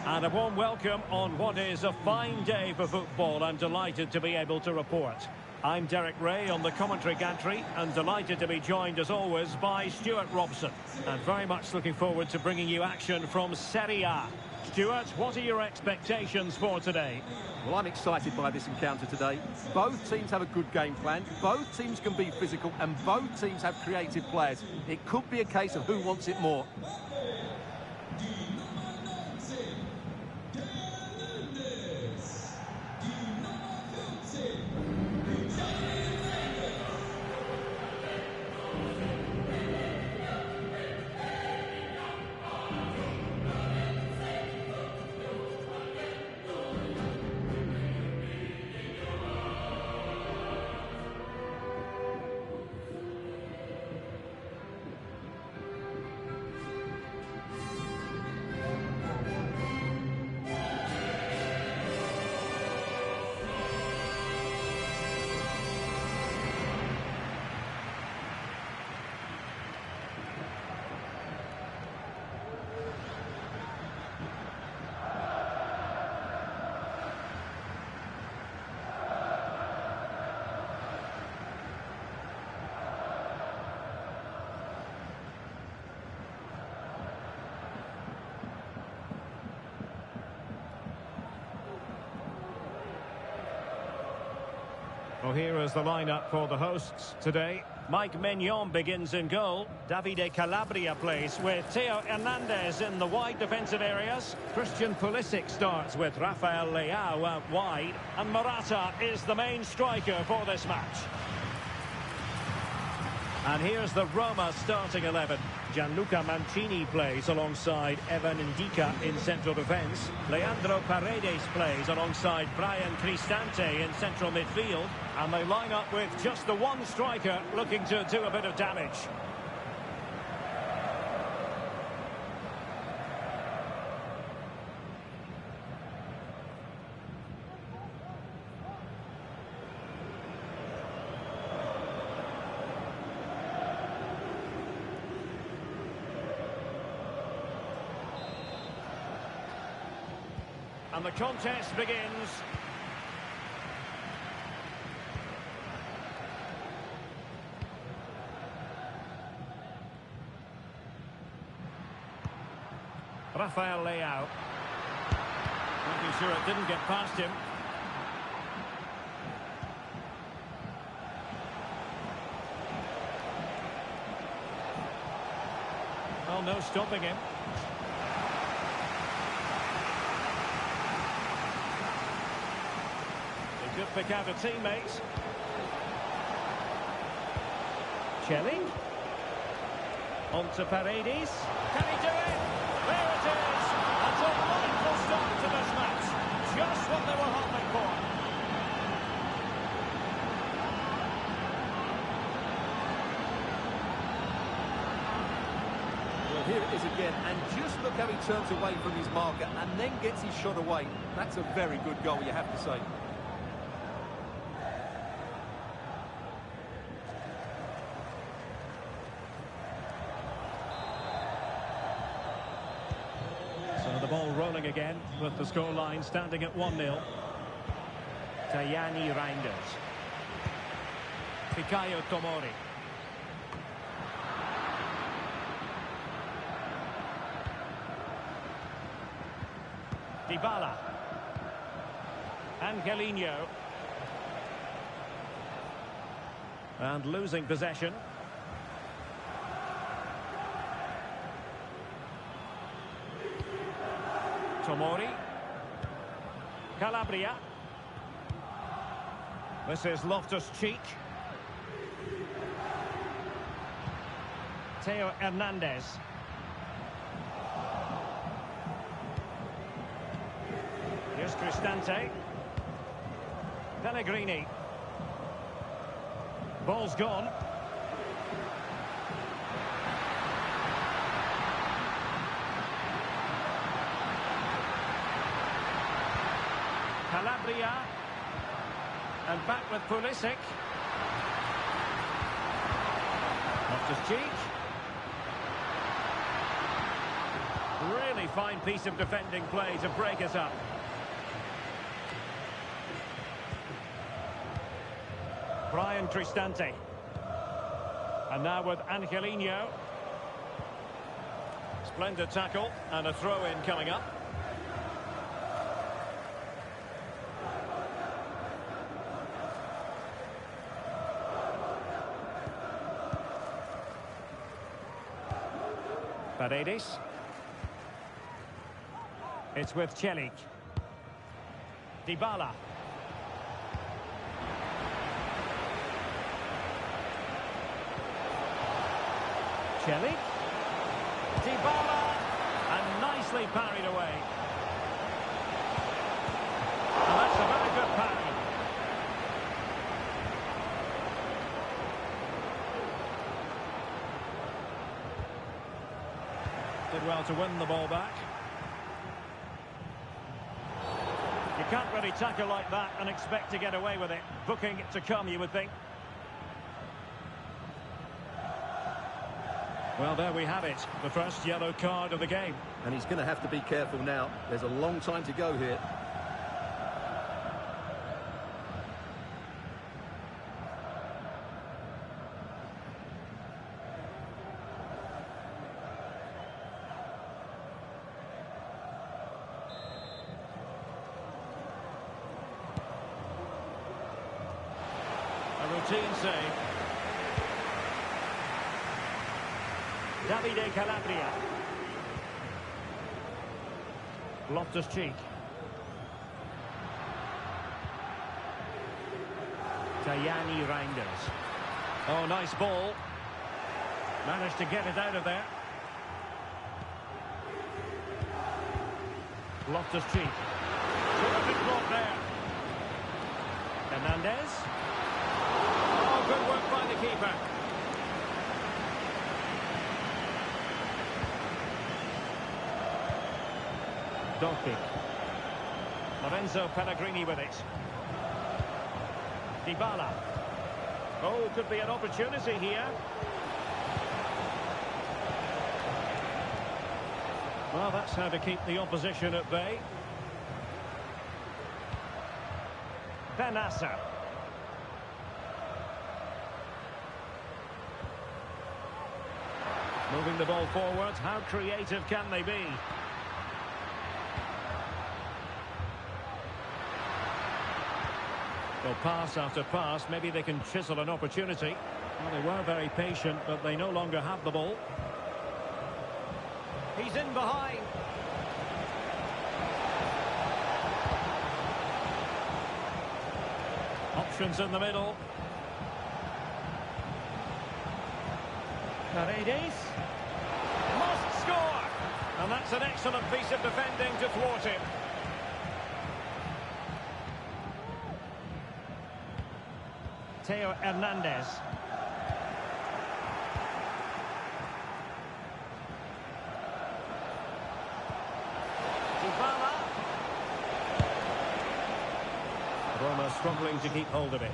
S1: And a warm welcome on what is a fine day for football. I'm delighted to be able to report. I'm Derek Ray on the commentary gantry and delighted to be joined as always by Stuart Robson. And very much looking forward to bringing you action from Serie A. Stuart, what are your expectations for today?
S2: Well, I'm excited by this encounter today. Both teams have a good game plan, both teams can be physical, and both teams have creative players. It could be a case of who wants it more.
S1: Well, here is the lineup for the hosts today. Mike Maignan begins in goal. Davide Calabria plays with Theo Hernandez in the wide defensive areas. Christian Pulisic starts with Rafael Leao out wide. And Morata is the main striker for this match. And here's the Roma starting 11. Gianluca Mancini plays alongside Evan Ndika in central defence. Leandro Paredes plays alongside Brian Cristante in central midfield. And they line up with just the one striker looking to do a bit of damage. And the contest begins. Rafael Leao. Making sure it didn't get past him. Well, no stopping him. He could pick out a teammate. Chelling. On to Paredes. Can he do it? There it is! A delightful start to this match. Just what they were hoping for.
S2: Well, here it is again, and just look how he turns away from his marker and then gets his shot away. That's a very good goal, you have to say.
S1: Ball rolling again with the scoreline standing at 1-0. Tajani Reinders. Fikayo Tomori. Dybala. Angelino. And losing possession. Tomori. Calabria. This is Loftus-Cheek. Theo Hernandez. Here's Cristante. Pellegrini. Ball's gone. Calabria. And back with Pulisic. Loftus-Cheek. Really fine piece of defending play to break us up. Brian Cristante. And now with Angelino. Splendid tackle and a throw-in coming up. Paredes. It's with Celik. Dybala. Celik. Dybala. And nicely parried away. And that's a very good parry. Did well to win the ball back. You can't really tackle like that and expect to get away with it. Booking it to come, you would think. Well, there we have it. The first yellow card of the game.
S2: And he's going to have to be careful now. There's a long time to go here.
S1: A routine save. Davide Calabria. Loftus-Cheek. Tajani Reinders. Oh, nice ball. Managed to get it out of there. Loftus-Cheek. Terrific block there. Hernandez. Oh, good work by the keeper. Donkey. Lorenzo Pellegrini with it. Dybala. Oh, could be an opportunity here. Well, that's how to keep the opposition at bay. Benassa. Moving the ball forward. How creative can they be? Well, pass after pass, maybe they can chisel an opportunity. Well, they were very patient, but they no longer have the ball. He's in behind. Options in the middle. Paredes. Must score! And that's an excellent piece of defending to thwart him. Theo Hernandez. Dybala. Roma struggling to keep hold of it.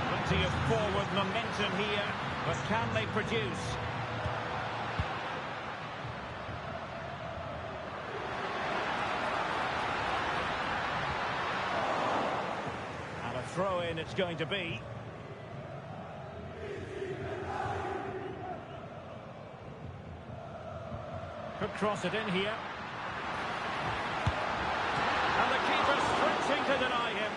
S1: Plenty of forward momentum here, but can they produce? Throw-in it's going to be. Could cross it in here. And the keeper stretching to deny him.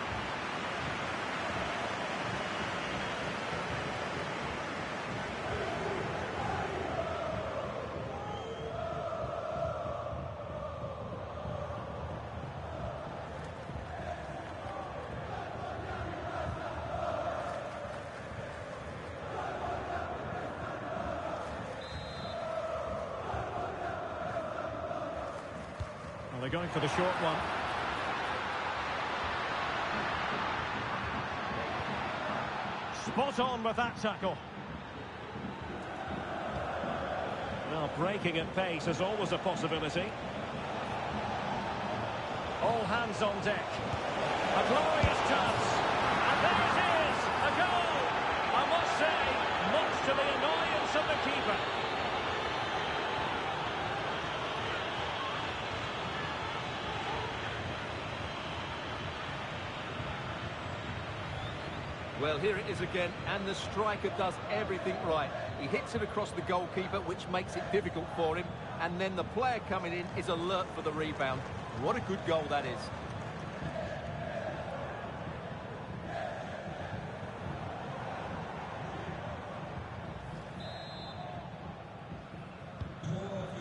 S1: They're going for the short one. Spot on with that tackle. Well, breaking at pace is always a possibility. All hands on deck. A glorious chance. And there it is! A goal! I must say,
S2: Well, here it is again, and the striker does everything right. He hits it across the goalkeeper, which makes it difficult for him, and then the player coming in is alert for the rebound. What a good goal that is.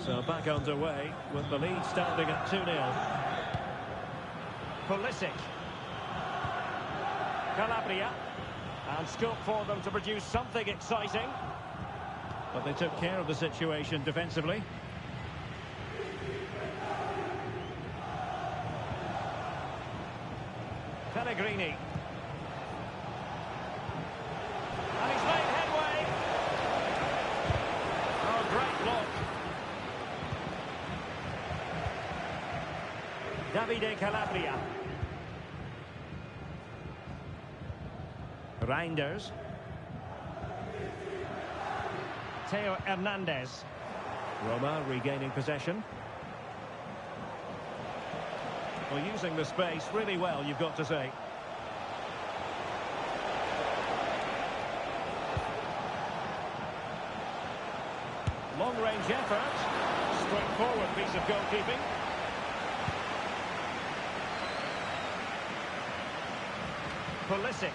S1: So back underway with the lead standing at 2-0. Pulisic. Calabria. And scope for them to produce something exciting. But they took care of the situation defensively. Pellegrini. And he's made headway. Oh, great block. Davide Calabria. Reinders. Theo Hernandez. Roma regaining possession. Well, using the space really well, you've got to say. Long-range effort. Straightforward piece of goalkeeping. Pulisic.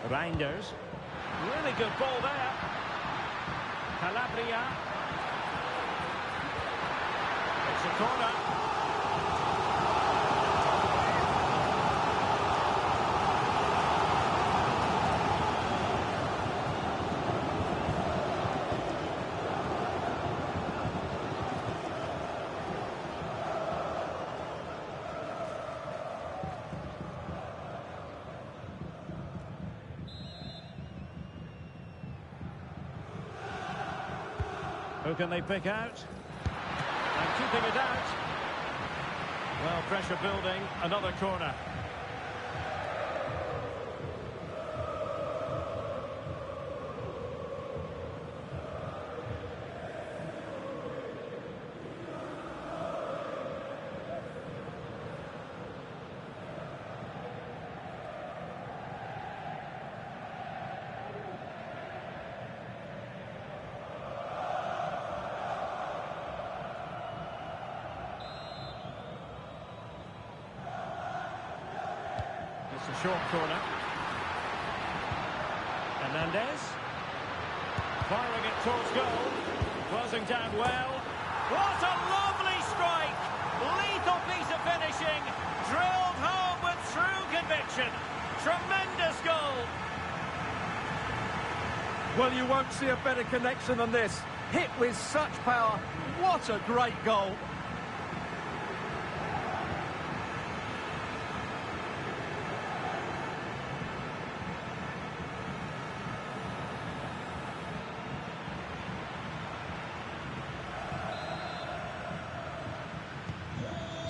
S1: Reinders. Really good ball there. Calabria. It's a corner. Who can they pick out? And keeping it out. Well, pressure building, another corner. It's a short corner. Hernandez. Firing it towards goal. Closing down well. What a lovely strike! Lethal piece of finishing. Drilled home with true conviction. Tremendous goal.
S2: Well, you won't see a better connection than this. Hit with such power. What a great goal.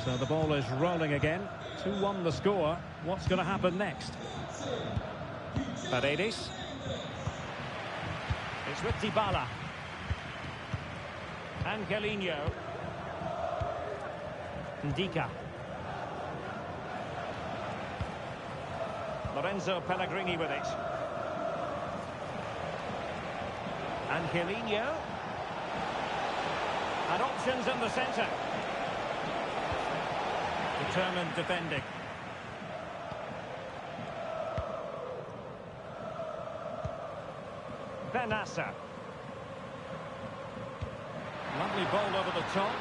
S1: So the ball is rolling again. 2-1 the score. What's going to happen next? Paredes. It's with Dybala. Angelino. Ndika. Lorenzo Pellegrini with it. Angelino. And options in the centre. Determined defending. Benassa. Lovely ball over the top.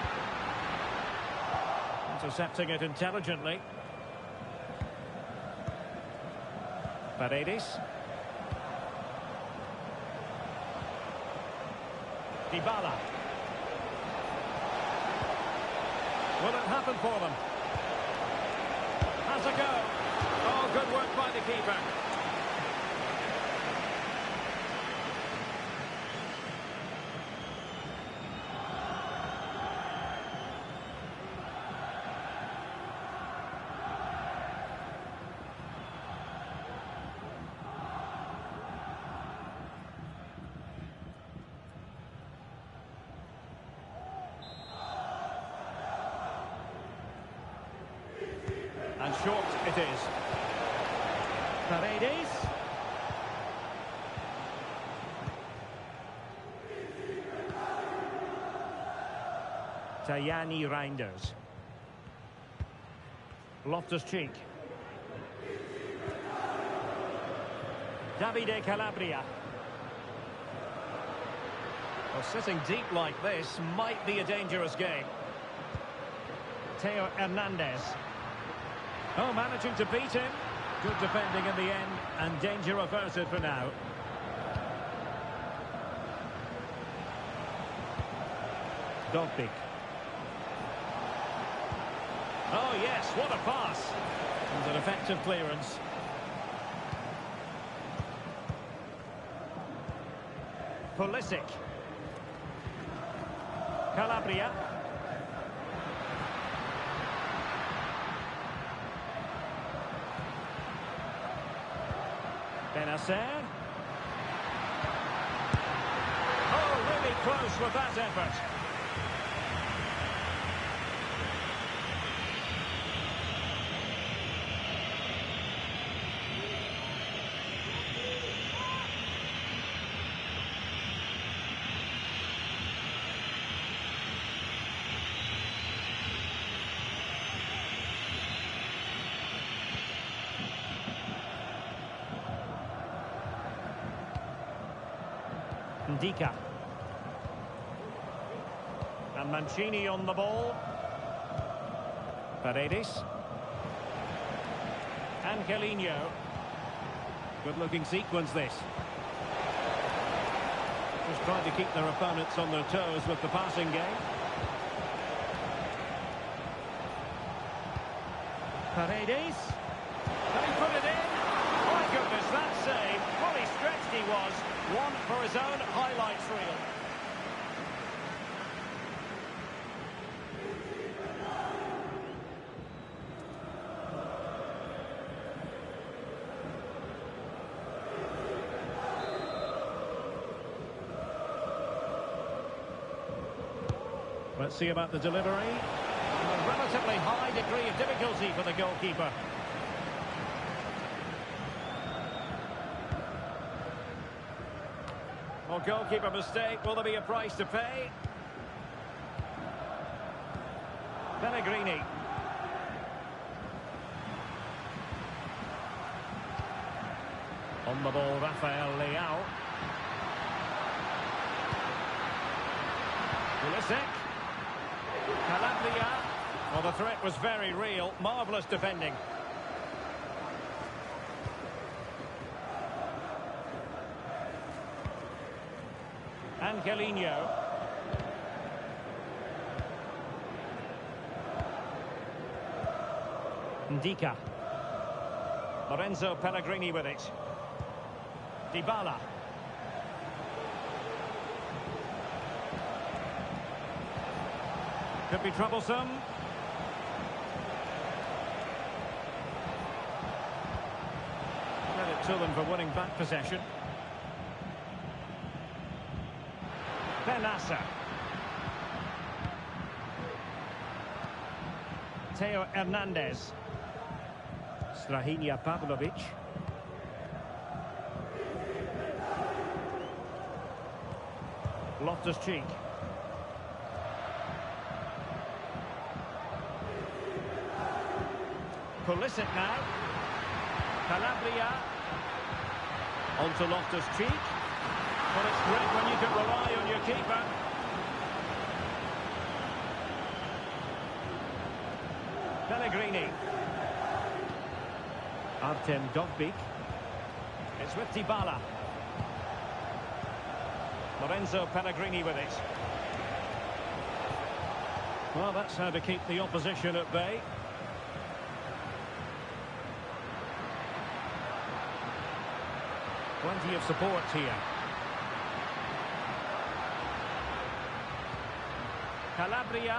S1: Intercepting it intelligently. Paredes. Dybala. Will it happen for them? Has a go. Oh, good work by the keeper. And short it is. Paredes. Tajani Reinders. Loftus-Cheek. Davide Calabria. Well, sitting deep like this might be a dangerous game. Theo Hernandez. Oh, managing to beat him. Good defending in the end, and danger averted for now. Dovbyk. Oh, yes, what a pass. And an effective clearance. Pulisic. Calabria. Benacer. Oh, really close with that effort. Ndika. And Mancini on the ball. Paredes. Angelino. Good-looking sequence, this. Just trying to keep their opponents on their toes with the passing game. Paredes. Can he put it in? My goodness, that save. Fully stretched he was. One for his own highlights reel. Let's see about the delivery. A relatively high degree of difficulty for the goalkeeper. Well, goalkeeper mistake. Will there be a price to pay? Pellegrini. On the ball, Rafael Leao. Pulisic. Calabria. Well, the threat was very real. Marvellous defending. Angelino. Ndika. Lorenzo Pellegrini with it. Dybala. Could be troublesome. Credit to them for winning back possession. Benassa. Theo Hernandez. Strahinja Pavlovic. Loftus-Cheek. Pulisic now. Calabria. On to Loftus-Cheek. Well, it's great when you can rely on your keeper. Pellegrini. Artem Dovbyk. It's with Dybala. Lorenzo Pellegrini with it. Well, that's how to keep the opposition at bay. Plenty of support here. Calabria.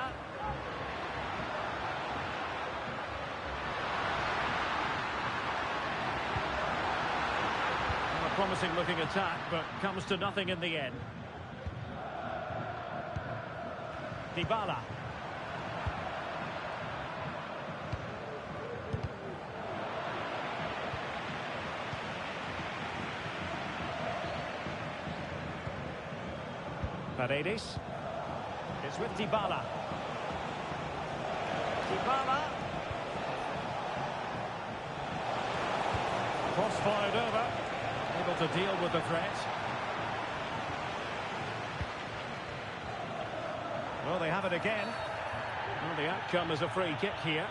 S1: A promising looking attack, but comes to nothing in the end. Dybala. Paredes. It's with Dybala. Dybala. Cross fired over. Able to deal with the threat. Well, they have it again. Well, the outcome is a free kick here.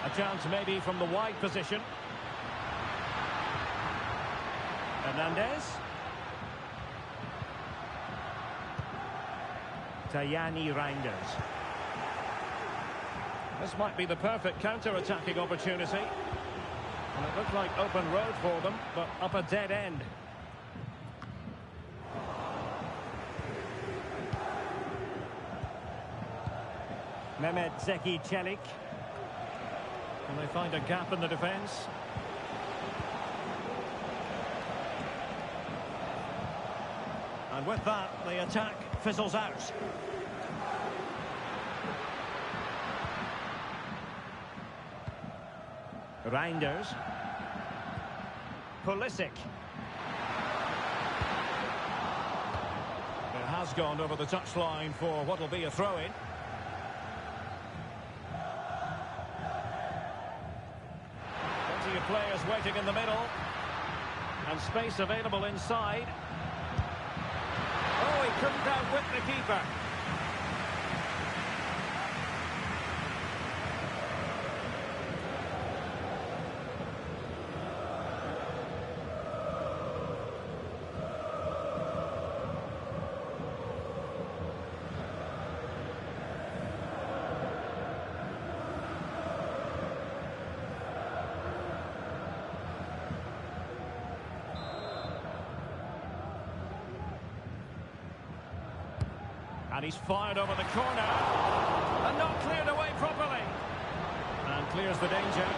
S1: A chance maybe from the wide position. Hernandez. Tajani Reinders. This might be the perfect counter-attacking opportunity. And it looked like open road for them, but up a dead end. Mehmet Zeki Çelik. Can they find a gap in the defence? And with that, the attack fizzles out. Reinders. Pulisic. It has gone over the touchline for what will be a throw-in. Plenty of players waiting in the middle. And space available inside. Oh, he couldn't outwit the keeper. And he's fired over the corner. And not cleared away properly. And clears the danger.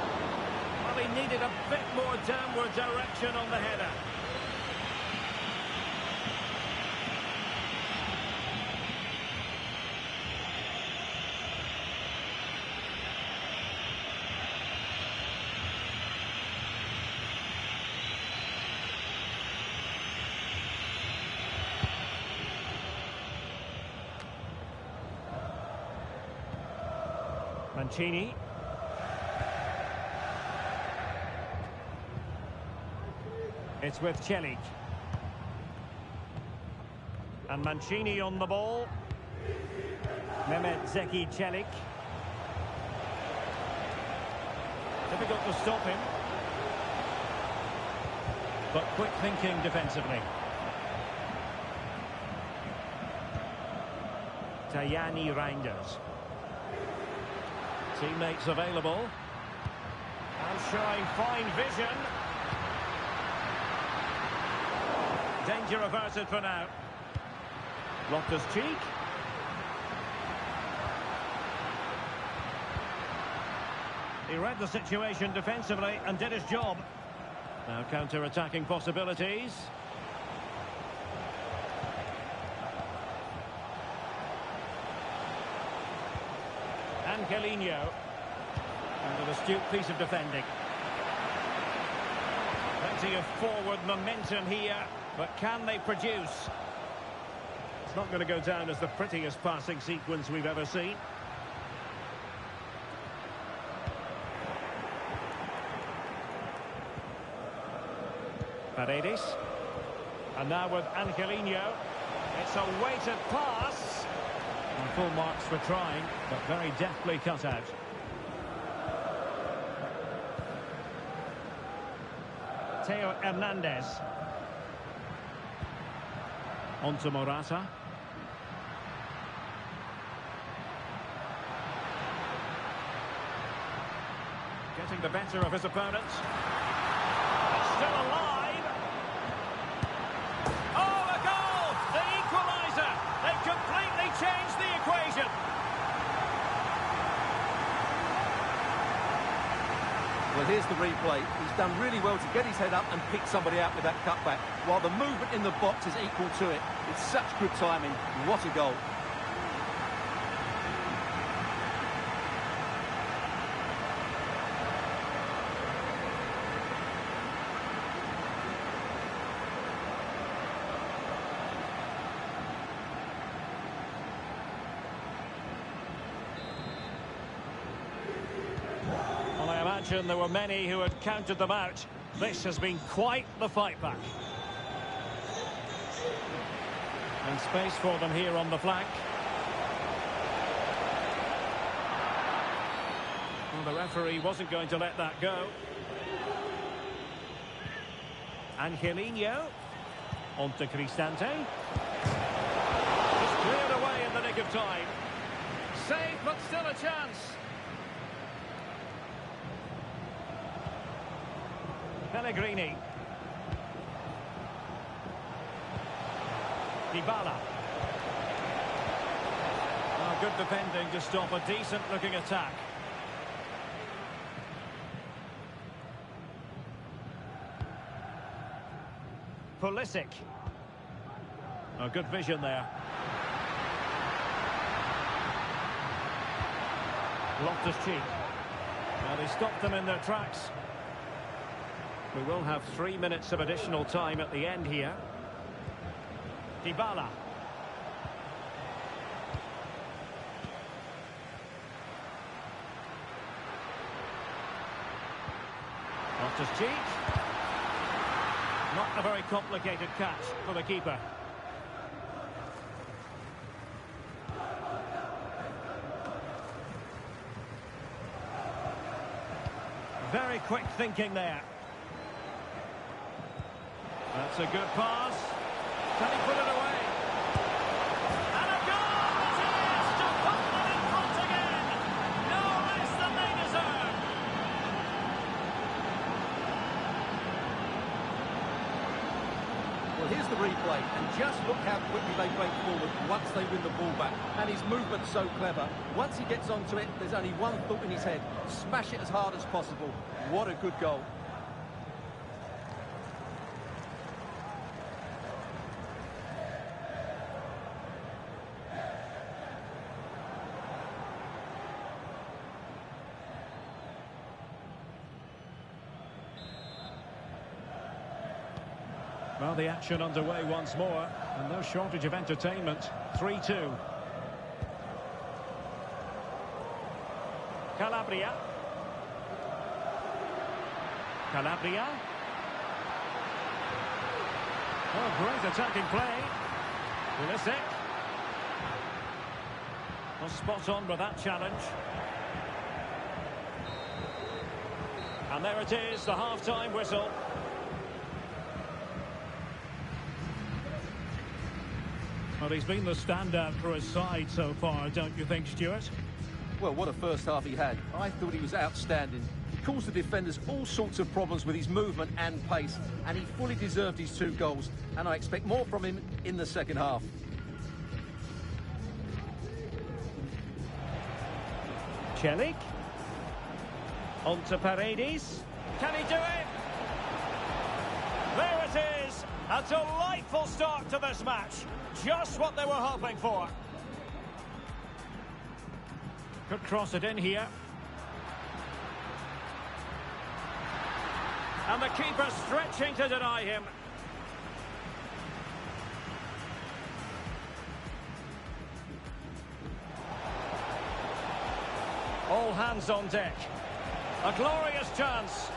S1: Well, he needed a bit more downward direction on the header. Mancini. It's with Çelik. And Mancini on the ball. Mehmet Zeki Çelik. Difficult to stop him. But quick thinking defensively. Tajani Reinders. Teammates available. And showing fine vision. Danger averted for now. Loftus-Cheek. He read the situation defensively and did his job. Now counter-attacking possibilities. Angelino. And an astute piece of defending. Plenty of forward momentum here, but can they produce? It's not going to go down as the prettiest passing sequence we've ever seen. Paredes. And now with Angelino. It's a weighted pass. And full marks for trying, but very deftly cut out. Theo Hernandez. On to Morata. Getting the better of his opponent. It's still alive. Oh, a goal! The equaliser! They've completely changed the equation.
S2: Well, here's the replay. He's done really well to get his head up and pick somebody out with that cutback, while the movement in the box is equal to it. It's such good timing. What a goal.
S1: possession, there were many who had counted them out. This has been quite the fight back. And space for them here on the flank. Well, the referee wasn't going to let that go. Angelino. On to Cristante. Just cleared away in the nick of time. Save, but still a chance. Pellegrini. Dybala. Oh, good defending to stop a decent-looking attack. Pulisic. Oh, good vision there. Loftus-Cheek. Well, they stopped them in their tracks. We will have 3 minutes of additional time at the end here. Dybala. Loftus-Cheek. Not a very complicated catch for the keeper. Very quick thinking there. That's a good pass. Can he put it away? And a goal! It is to put them in front again. No less than they deserve.
S2: Well, here's the replay, and just look how quickly they break forward once they win the ball back. And his movement's so clever. Once he gets onto it, there's only one thought in his head. Smash it as hard as possible. What a good goal.
S1: Well, the action underway once more, and no shortage of entertainment. 3-2. Calabria. Calabria. Oh, great attacking play. Pulisic. Well, spot on with that challenge. And there it is, the half-time whistle. Well, he's been the standout for his side so far, don't you think, Stuart?
S2: Well, what a first half he had. I thought he was outstanding. He caused the defenders all sorts of problems with his movement and pace, and he fully deserved his 2 goals, and I expect more from him in the second half.
S1: Celik. On to Paredes. Can he do it? There it is. A delightful start to this match. Just what they were hoping for. Could cross it in here. And the keeper stretching to deny him. All hands on deck. A glorious chance.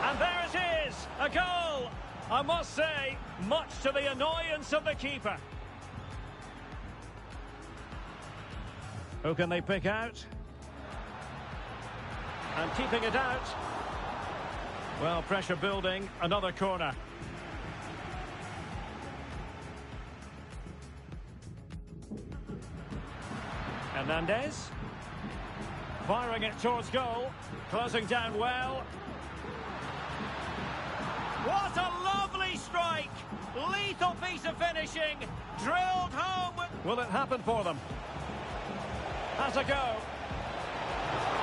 S1: And there it is, a goal. I must say, much to the annoyance of the keeper. Who can they pick out? And keeping it out. Well, pressure building, another corner. Hernandez. Firing it towards goal. Closing down well. What a lovely strike! Lethal piece of finishing. Drilled home. Will it happen for them? Has a go.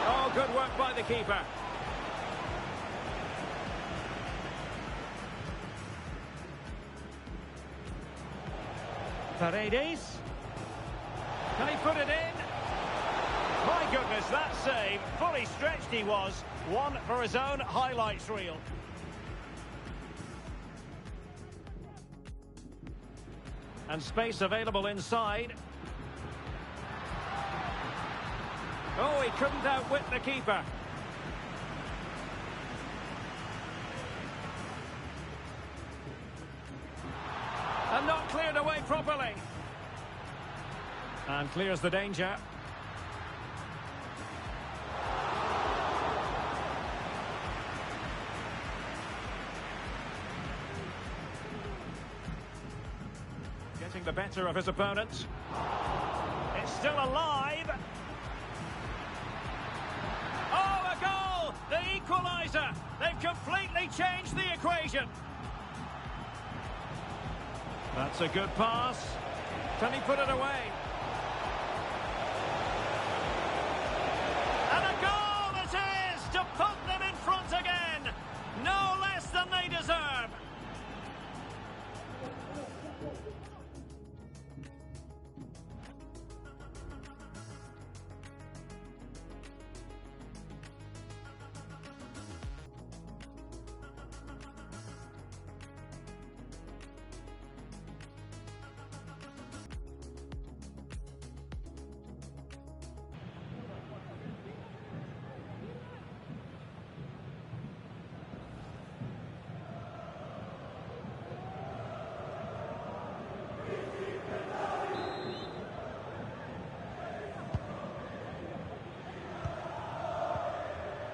S1: Oh, good work by the keeper. Paredes. Can he put it in? My goodness, that save. Fully stretched he was. One for his own highlights reel. And space available inside. Oh, he couldn't outwit the keeper. And not cleared away properly. And clears the danger. Getting the better of his opponent. It's still alive. Oh, a goal! The equaliser! They've completely changed the equation. That's a good pass. Can he put it away?